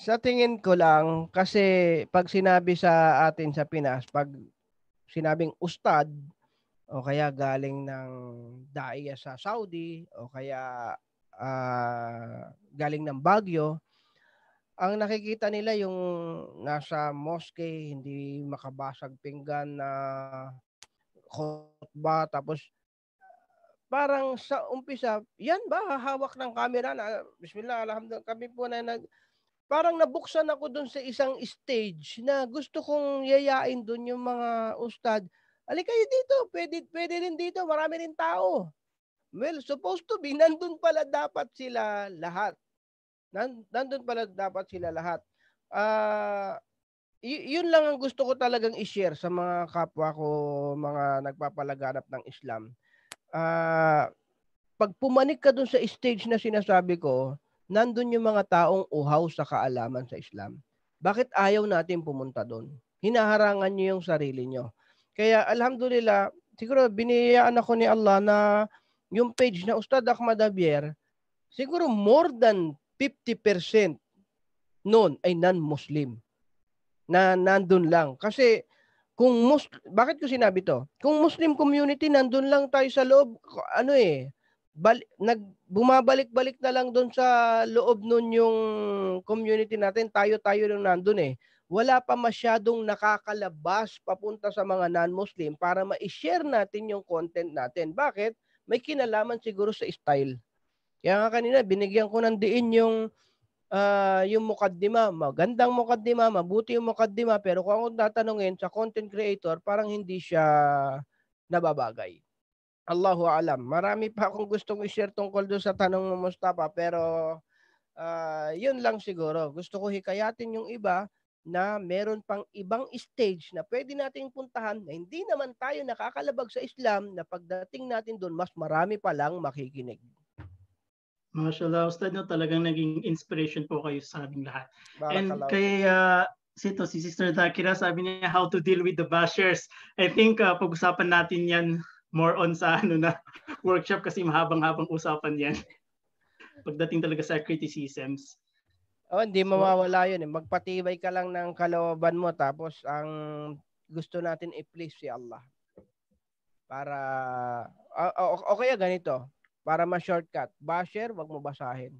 Sa tingin ko lang, kasi pag sinabi sa atin sa Pinas, pag sinabing ustad, o kaya galing ng daiya sa Saudi, o kaya galing ng Baguio, ang nakikita nila yung nasa mosque, hindi makabasag pinggan na khutbah, tapos parang sa umpisa, yan ba hahawak ng camera na bismillah, alhamdulillah, kami po na parang nabuksan ako doon sa isang stage na gusto kong yayain doon yung mga ustad. Alika kayo dito, pwede rin dito, marami rin tao. Well, supposed to be, nandun pala dapat sila lahat. Nandun pala dapat sila lahat. Yun lang ang gusto ko talagang i-share sa mga kapwa ko, mga nagpapalaganap ng Islam. Pag pumanik ka dun sa stage na sinasabi ko, nandun yung mga taong uhaw sa kaalaman sa Islam. Bakit ayaw natin pumunta doon? Hinaharangan nyo yung sarili nyo. Kaya alhamdulillah, siguro biniyayaan ako ni Allah na yung page na Ustad Ahmad Javier, siguro more than 50% noon ay non-Muslim na nandun lang. Kasi bakit ko sinabi to? Kung Muslim community, nandun lang tayo sa loob, bumabalik-balik na lang doon sa loob nun yung community natin, tayo lang nandun eh. Wala pa masyadong nakakalabas papunta sa mga non-Muslim para ma-share natin yung content natin. Bakit? May kinalaman siguro sa style. Kaya nga kanina, binigyan ko ng diin yung mukaddima. Magandang mukaddima, mabuti yung mukaddima, pero kung ako tatanungin sa content creator, parang hindi siya nababagay. Allahu alam. Marami pa akong gustong i-share tungkol doon sa tanong mo, Mustafa, pero yun lang siguro. Gusto ko hikayatin yung iba na meron pang ibang stage na pwede nating puntahan na hindi naman tayo nakakalabag sa Islam, na pagdating natin doon, mas marami pa lang makikinig. Mashallah, Ustad, no, talagang naging inspiration po kayo sa aming lahat. And kay si Sister Dakira, sabi niya how to deal with the bashers. I think pag-usapan natin yan more on sa workshop kasi mahabang-habang usapan yan. Pagdating talaga sa criticisms. Hindi mawawala yun. Magpatibay ka lang ng kalooban mo, tapos ang gusto natin i-please si Allah. Para, o kaya ganito, para ma-shortcut, basher, wag mo basahin.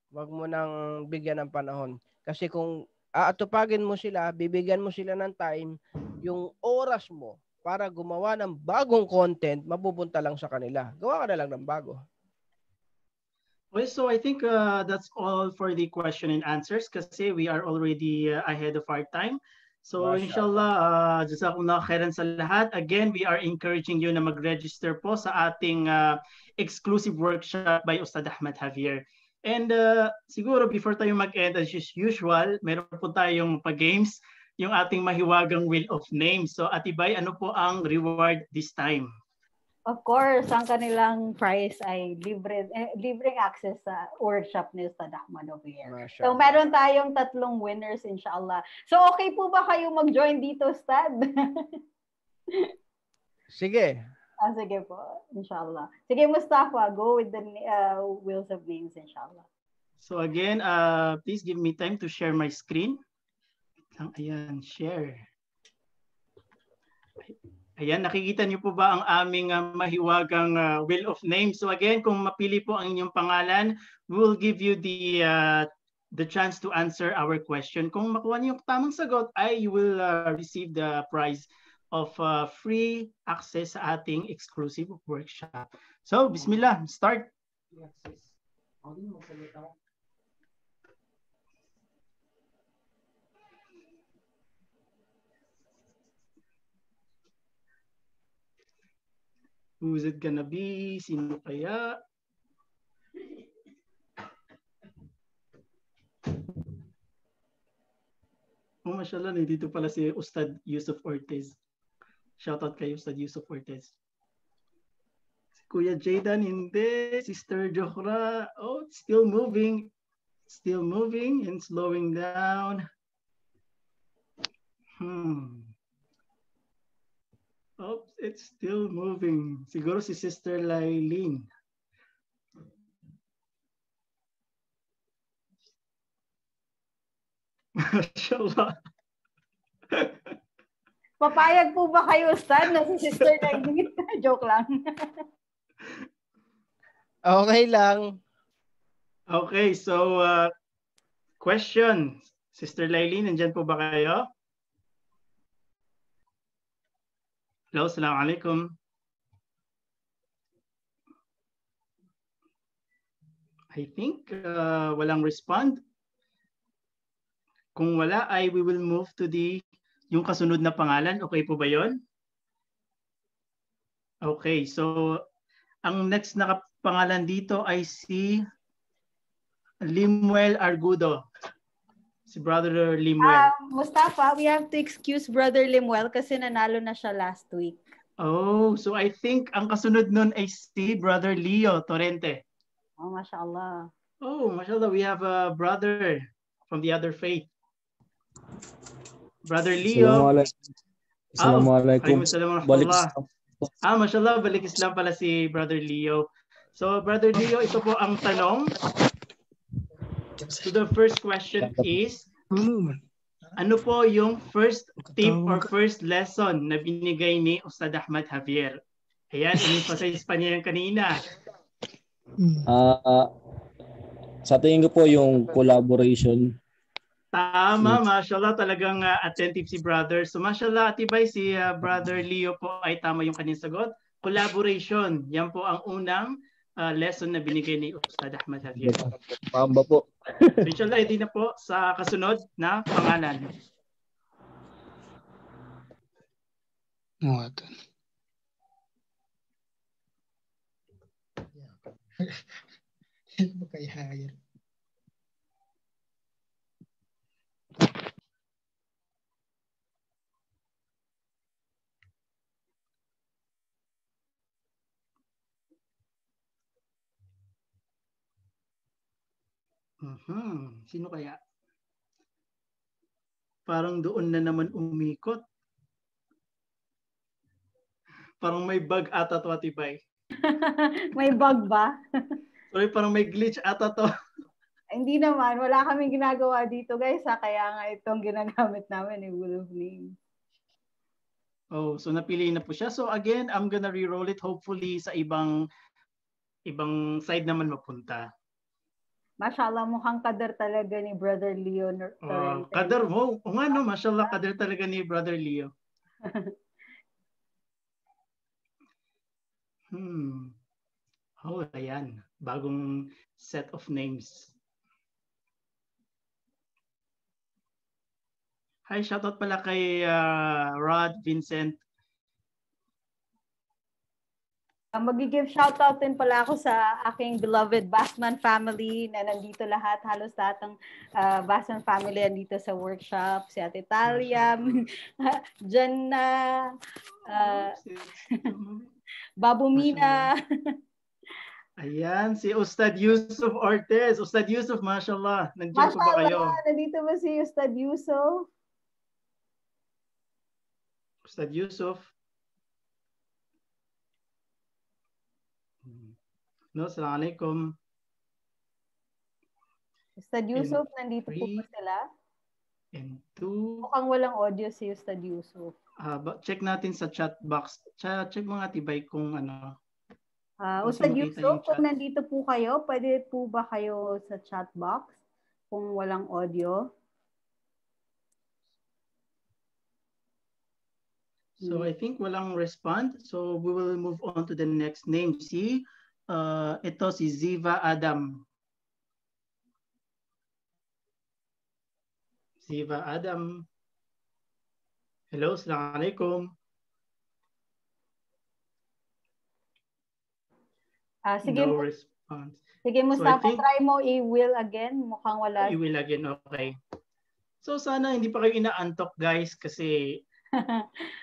Wag mo nang bigyan ng panahon. Kasi kung aatupagin mo sila, bibigyan mo sila ng time, yung oras mo para gumawa ng bagong content, mapupunta lang sa kanila. Gawa ka na lang ng bago. Well, so I think that's all for the question and answers kasi we are already ahead of our time. So inshallah, jazakumullah khairan sa lahat. Again, we are encouraging you na mag-register po sa ating exclusive workshop by Ustad Ahmad Javier. And siguro before tayo mag-end, as usual, meron po tayong pag-games, yung ating mahiwagang wheel of names. So Atibay, ano po ang reward this time? Of course, ang kanilang prize ay libreng access sa workshop ni Ustad Ahmad Javier. So meron tayong 3 winners inshallah. So okay po ba kayo mag-join dito, Ustad? Sige. Sige po, inshallah. Sige, Mustafa, go with the wheels of names, inshallah. So again, please give me time to share my screen. Ayan, share. Ayan, nakikita niyo po ba ang aming mahiwagang wheel of names? So again, kung mapili po ang inyong pangalan, we will give you the chance to answer our question. Kung makuha niyo yung tamang sagot, you will receive the prize of free access sa ating exclusive workshop. So, bismillah, start. Who's it gonna be? Sino kaya? Oh, mashallah, nandito pala si Ustad Yusuf Ortiz. Shoutout kay Ustad Yusuf Ortiz. Si Kuya Jaydan, hindi. Sister Johra, oh, still moving. Still moving and slowing down. Oh, it's still moving. Siguro si Sister Lailin. Mashallah. Papayag po ba kayo, Ustad, na si Sister Lailin? Joke lang. Okay lang. Okay, so question. Sister Lailin, nandyan po ba kayo? Hello, assalamualaikum. I think walang respond. Kung wala, we will move to yung kasunod na pangalan. Okay po ba yon? Okay, so ang next na pangalan dito ay si Limuel Argudo. Si Brother Limuel. Mustafa, we have to excuse Brother Limuel kasi nanalo na siya last week. Oh, so I think ang kasunod nun ay si Brother Leo Torrente. Oh, mashallah. Oh, mashallah, we have a brother from the other faith. Brother Leo. Assalamualaikum. Balik Islam. Mashallah, balik Islam pala si Brother Leo. So, Brother Leo, ito po ang tanong. So, the first question is, ano po yung first tip or first lesson na binigay ni Ustad Ahmad Javier? Ayan, in-emphasize pa niya yung kanina. Sa tingin ko po yung collaboration. Tama, mashallah, talagang attentive si brother. So mashallah, atibay si Brother Leo po ay tama yung kanyang sagot. Collaboration, yan po ang unang lesson na binigay ni Ustad Ahmad Javier. Pamba po. So inshallah, edi na po sa kasunod na pangalan. Sino kaya? Parang doon na naman umikot. Parang may bug ata to, Atibay. May bug ba? Sorry, parang may glitch ata to. Hindi naman. Wala kaming ginagawa dito, guys. Kaya nga itong ginagamit namin yung Wheel of Names. Oh, so napili na po siya. So again, I'm gonna re-roll it. Hopefully sa ibang side naman mapunta. Mashallah, mukhang kader talaga ni Brother Leo. Kader mo. O nga no, mashallah, kader talaga ni Brother Leo. Oh, ayan. Bagong set of names. Hi, shoutout pala kay Rod Vincent. Mag-give shoutout din pala ako sa aking beloved Basman family na nandito lahat. Halos lahat ng Basman family nandito sa workshop. Si Ate Talia, Janna, Babu Mina. Ayan, si Ustad Yusuf Ortez. Ustad Yusuf, mashallah. Nandiyan po ba kayo? Nandito ba si Ustad Yusuf? Ustad Yusuf. No, assalamualaikum. Ustad Yusuf, nandito po ba sila? Mukhang walang audio si Ustad Yusuf. Check natin sa chat box. Check mo nga, Tibay, kung ano. Ustad Yusuf, kung nandito po kayo, pwede po ba kayo sa chat box kung walang audio? So I think walang respond. So we will move on to the next name. Ito si Ziva Adam. Ziva Adam. Hello, assalamualaikum. Sige, no response. Sige, Mustafa, so try mo i-will again. Mukhang wala. I-will again, okay. So sana hindi pa kayo inaantok, guys, kasi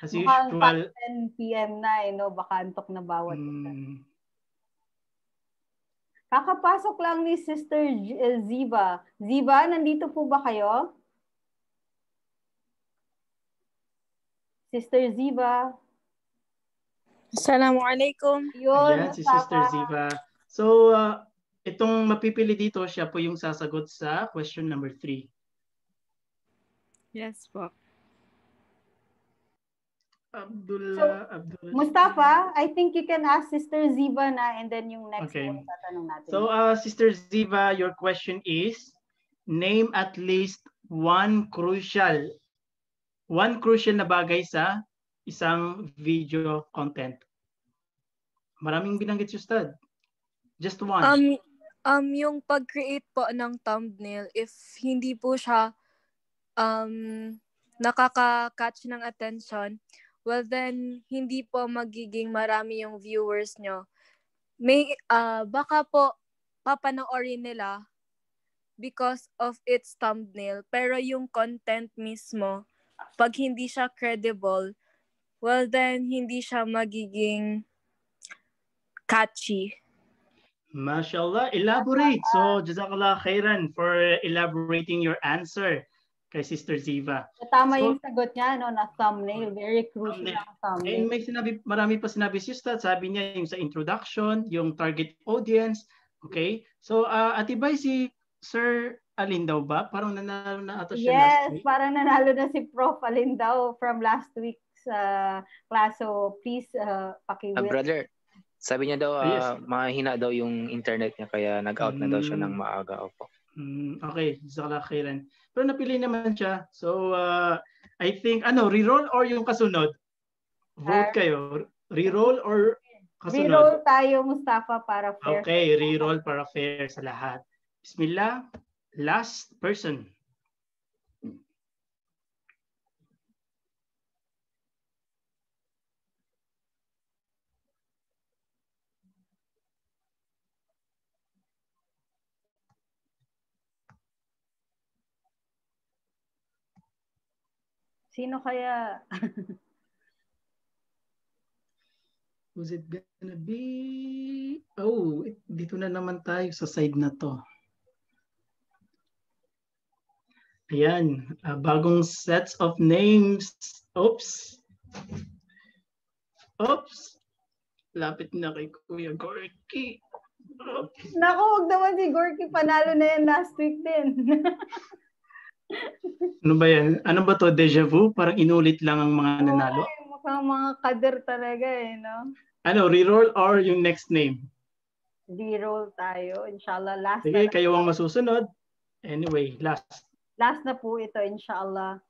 as usual. 10 p.m. na, no? Baka antok na bawat isa. Kakapasok lang ni Sister Ziva. Ziva, nandito po ba kayo? Sister Ziva. Assalamualaikum. Ayan, si Sister Ziva. So, itong mapipili dito, siya po yung sasagot sa question number 3. Yes po. Abdul. Mustafa, I think you can ask Sister Ziva na, and then yung next one tatanong natin. So, Sister Ziva, your question is, name at least one crucial na bagay sa isang video content. Maraming binanggit si Ustad. Just one. Yung pag-create po ng thumbnail, if hindi po siya nakaka-catch ng attention, well then hindi po magiging marami yung viewers nyo. May baka po papanoorin nila because of its thumbnail, pero yung content mismo, pag hindi siya credible, well then hindi siya magiging catchy. Mashallah, elaborate. So, Jazakallah khairan for elaborating your answer kay Sister Ziva. Tama yung sagot niya, no, na thumbnail. Very crucial ang thumbnail. And marami pa sinabi si Ustad. Sabi niya yung sa introduction, yung target audience. Okay? So, atibay si Sir Alin daw ba? Parang nanalo na ata siya last week. Yes, parang nanalo na si Prof. Alin daw from last week's class. So, please, pakiwit. Brother, sabi niya daw, mahina daw yung internet niya, kaya nag-out na daw siya ng maaga. Opo. Okay, Jazakallah khairan. Pero napili naman siya. So, I think, re-roll or yung kasunod? Vote kayo. Re-roll or kasunod? Re-roll tayo, Mustafa, para fair. Okay, re-roll para fair sa lahat. Bismillah. Last person. Sino kaya? Who's it gonna be? Oh, dito na naman tayo sa side na to. Ayan, bagong sets of names. Oops. Lapit na kay Kuya Gorky. Naku, huwag naman si Gorky. Panalo na yan last week din. Ano ba yan? Ano ba to? Deja vu? Parang inulit lang ang mga nanalo? Mukhang mga kader talaga no? Ano, reroll or yung next name? Reroll tayo. Inshallah, last Sige, na kayo ang masusunod. Anyway, last. Last na po ito, inshallah.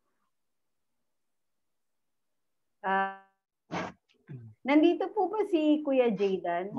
Nandito po ba si Kuya Jaydan?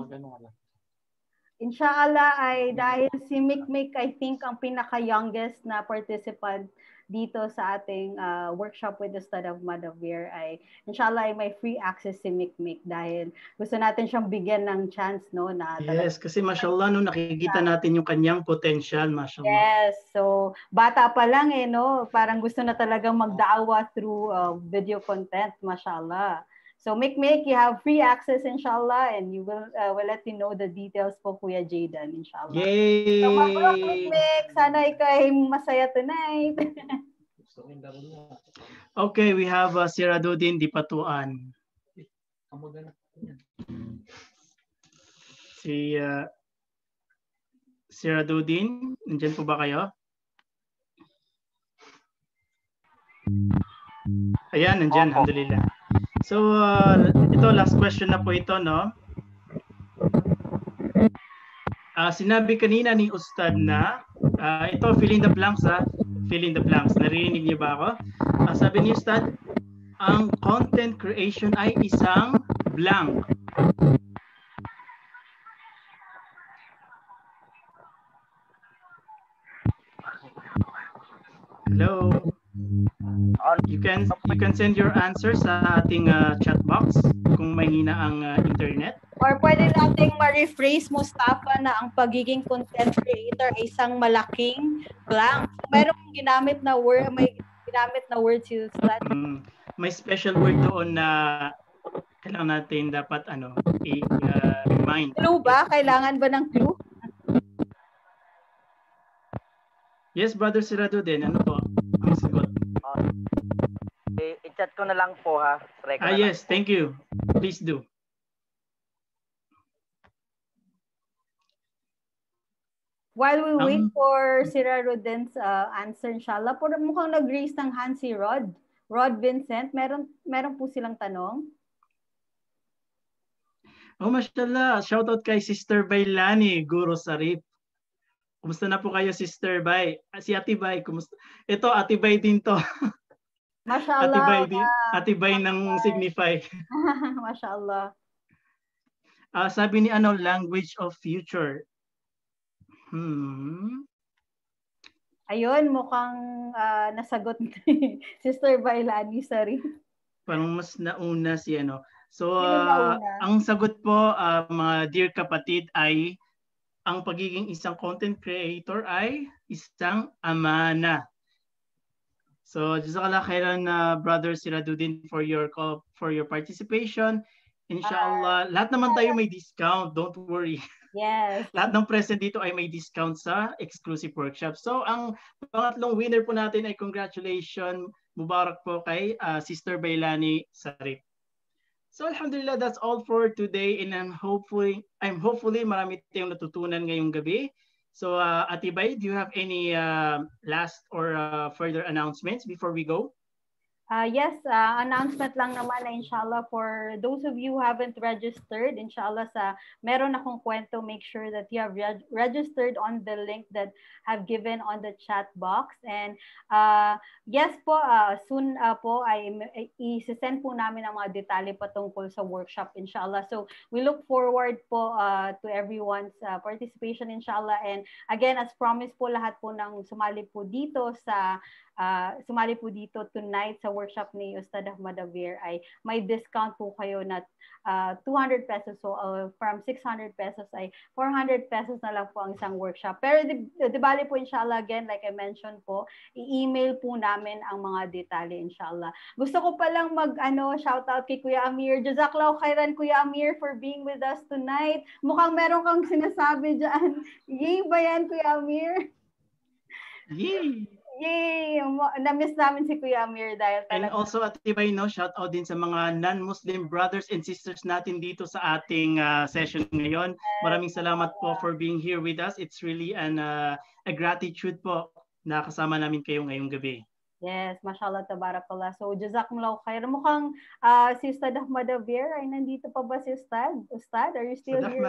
Inshallah ay dahil si Mikmik, I think, ang pinaka-youngest na participant dito sa ating workshop with the Ustad of Madavir ay inshallah ay may free access si Mikmik dahil gusto natin siyang bigyan ng chance, no? Na yes, kasi mashallah, no, nakikita natin yung kanyang potential, mashallah. Yes, so bata pa lang no? Parang gusto na talagang magdaawa through video content, mashallah. So Mikmik, you have free access inshallah and you will let you know the details po Kuya Jaydan inshallah. Yay! So Mikmik, sana ikaw ay masaya tonight. Okay, we have Siraduddin Dipatuan. Si Siraduddin, nandiyan po ba kayo? Ayan, nandiyan, alhamdulillah. So, ito, last question na po ito, no? Sinabi kanina ni Ustad na, ito, fill in the blanks, fill in the blanks. Narinig niyo ba ako? Sabi ni Ustad, ang content creation ay isang blank. Hello? You can send your answers sa ating chat box kung mahina ang internet. Or pwede nating ma-rephrase, Mustafa, na ang pagiging content creator ay isang malaking blank. Merong ginamit na word, may ginamit na words si Ustad. May special word doon na kailangan natin dapat i-remind. Clue ba? Kailangan ba ng clue? Yes, Brother Siraduddin. Ano po ang sagot? I-chat ko na lang po ha. Yes, thank you. Please do. While we wait for Siraduddin's answer, inshallah, mukhang nag-raise ng hand si Rod. Rod Vincent, meron po silang tanong. Oh, mashallah. Shoutout kay Sister Bailani, Guro Sarip. Kumusta na po kayo, Sister Bay? Si Ate Bay, kumusta? Ito, Ate Bay din to. Mashallah. Ate Bay ng Signify. Mashallah. Sabi ni language of future. Ayun, mukhang nasagot ni Sister Bailani, sorry. Parang mas nauna si So, ang sagot po, mga dear kapatid, ay ang pagiging isang content creator ay isang amana. So, jazakallah khairan, Brother Siraduddin, for your participation. Inshallah, lahat naman tayo may discount. Don't worry. Yes. Lahat ng present dito ay may discount sa exclusive workshop. So, ang pangatlong winner po natin ay congratulations. Mubarak po kay Sister Bailani Sarip. So, alhamdulillah, that's all for today. And I'm hopefully marami tayong natutunan ngayong gabi. So, Ate Bay, do you have any last or further announcements before we go? Yes, announcement lang naman na inshallah for those of you who haven't registered, inshallah meron akong kwento, make sure that you have registered on the link that I've given on the chat box. And yes po, soon po ay i-send po namin ang mga detalye patungkol sa workshop inshallah. So we look forward po to everyone's participation inshallah. And again, as promised po, lahat po ng sumali po dito tonight sa workshop ni Ustad Ahmad Avir ay may discount po kayo na 200 pesos. So from 600 pesos ay 400 pesos na lang po ang isang workshop. Pero di bali po inshallah, again, like I mentioned po, i-email po namin ang mga detalye inshallah. Gusto ko palang shout out kay Kuya Amir. Jazakallahu khairan, Kuya Amir, for being with us tonight. Mukhang meron kang sinasabi dyan. Yay ba yan, Kuya Amir? Yay! Yay! Na-miss namin si Kuya Amir dahil talaga. And also, Ate Bay, shout out din sa mga non-Muslim brothers and sisters natin dito sa ating session ngayon. Maraming salamat po for being here with us. It's really a gratitude po na kasama namin kayo ngayong gabi. Yes, mashallah, tabarakallah. So, jazakumullahu khair. Mukhang si Ustad Ahmad Avir ay nandito pa ba si Ustad? Ustad, are you still here?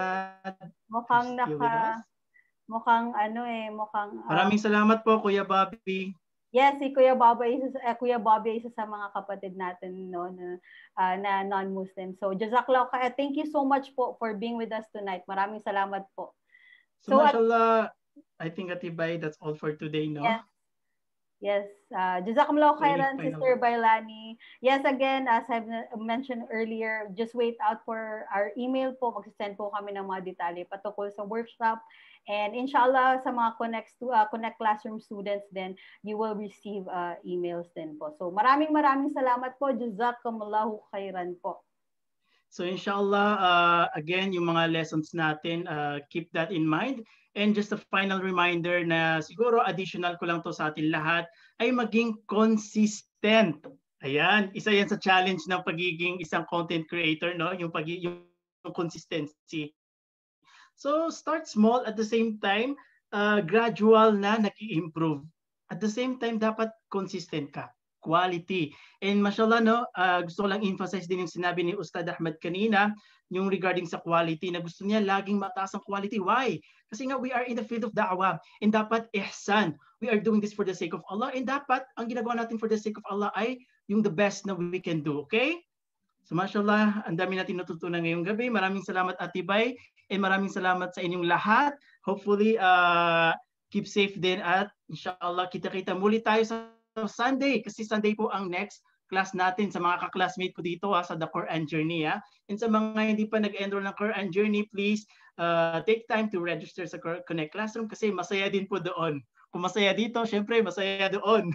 Mukhang mukhang maraming salamat po, Kuya Bobby. Yes, si Kuya Bobby isa sa mga kapatid natin na non-Muslim. So jazakallahu khair. Thank you so much po for being with us tonight. Maraming salamat po. So mashallah, I think Ate Bay, that's all for today, no? Yes. Jazakumullahu khairan, Sister Bailani. Yes, again, as I've mentioned earlier, just wait out for our email po. Mag-send po kami ng mga detalye patungkol sa workshop. And inshallah, sa mga Connect Classroom students then you will receive emails din po. So maraming salamat po. Jazakumullahu khairan po. So inshallah, again, yung mga lessons natin, keep that in mind. And just a final reminder na siguro additional ko lang to sa atin lahat ay maging consistent. Ayan, isa yan sa challenge ng pagiging isang content creator, no? Yung consistency. So start small, at the same time, gradual na nag-i-improve. At the same time, dapat consistent ka. Quality. And mashallah, no, gusto ko lang emphasize din yung sinabi ni Ustad Ahmad kanina, yung regarding sa quality, na gusto niya laging mataas ang quality. Why? Kasi nga, we are in the field of da'wah, and dapat ihsan. We are doing this for the sake of Allah, and dapat ang ginagawa natin for the sake of Allah ay yung the best na we can do, okay? So mashallah, ang dami natin natutunan ngayong gabi. Maraming salamat, Ate Bay, and maraming salamat sa inyong lahat. Hopefully, keep safe din, at inshallah, kita-kita muli tayo sa Sunday, kasi Sunday po ang next class natin sa mga ka-classmate ko dito sa The Quran Journey. And sa mga hindi pa nag-enroll ng Quran Journey, please take time to register sa Connect Classroom kasi masaya din po doon. Kung masaya dito, syempre masaya doon.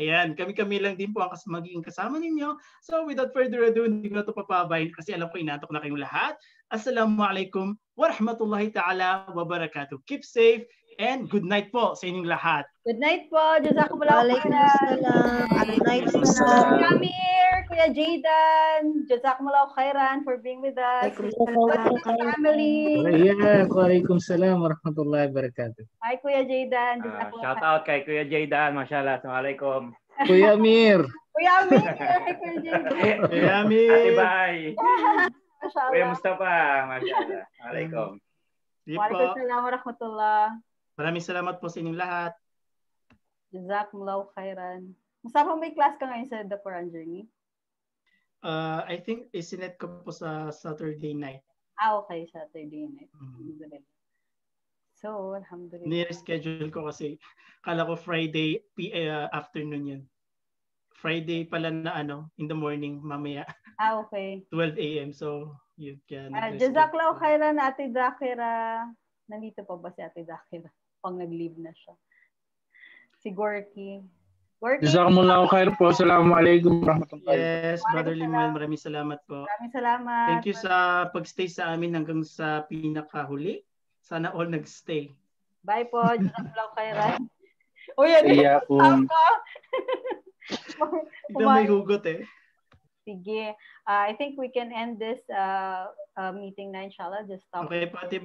Ayan, kami-kami lang din po ang magiging kasama ninyo. So without further ado, hindi ko na ito papabayin kasi alam ko inatok na kayong lahat. Assalamualaikum warahmatullahi ta'ala wabarakatuh. Keep safe and good night po sa inyong lahat. Good night po. Jazakumullahu khairan. Good night po. Kuya Amir, Kuya Jaydan, Jazakumullahu khairan for being with us. Family. Waalaikumsalam warahmatullahi wabarakatuh. Hi Kuya Jaydan. Shout out kay Kuya Jaydan. Mashallah. Assalamualaikum. Kuya Amir. Kuya Ami! Kuya JB! Kuya Ami! Ate Bay! Mashallah. Kuya Mustafa! Mashallah. Alaikum. Sige po. Waalaikumsalam warahmatullah. Maraming salamat po sa inyong lahat. Jazakumullahu khairan. Mustafa, may class ka ngayon sa The Quran Journey? I think isinet ko po sa Saturday night. Okay. Saturday night. So, alhamdulillah. Ni-reschedule ko kasi kala ko Friday afternoon yun. Friday pala na in the morning mamaya. Okay. 12 a.m. So, yun kaya. Jazakallahu khairan, Ate Dakira. Nandito pa ba si Ate Dakira? Pag nag-leave na siya. Si Gorky. Jazakumullahu khair po. Assalamualaikum warahmatullahi wabarakatuh. Yes, Brother Limuel, maraming salamat po. Maraming salamat. Thank you sa pag-stay sa amin hanggang sa pinakahuli. Sana all nag-stay. Bye po. Jazakumullahu khairan. Uy, Iya po. Ito may hugot eh. Sige. I think we can end this meeting na inshallah. Just stop. Okay, pati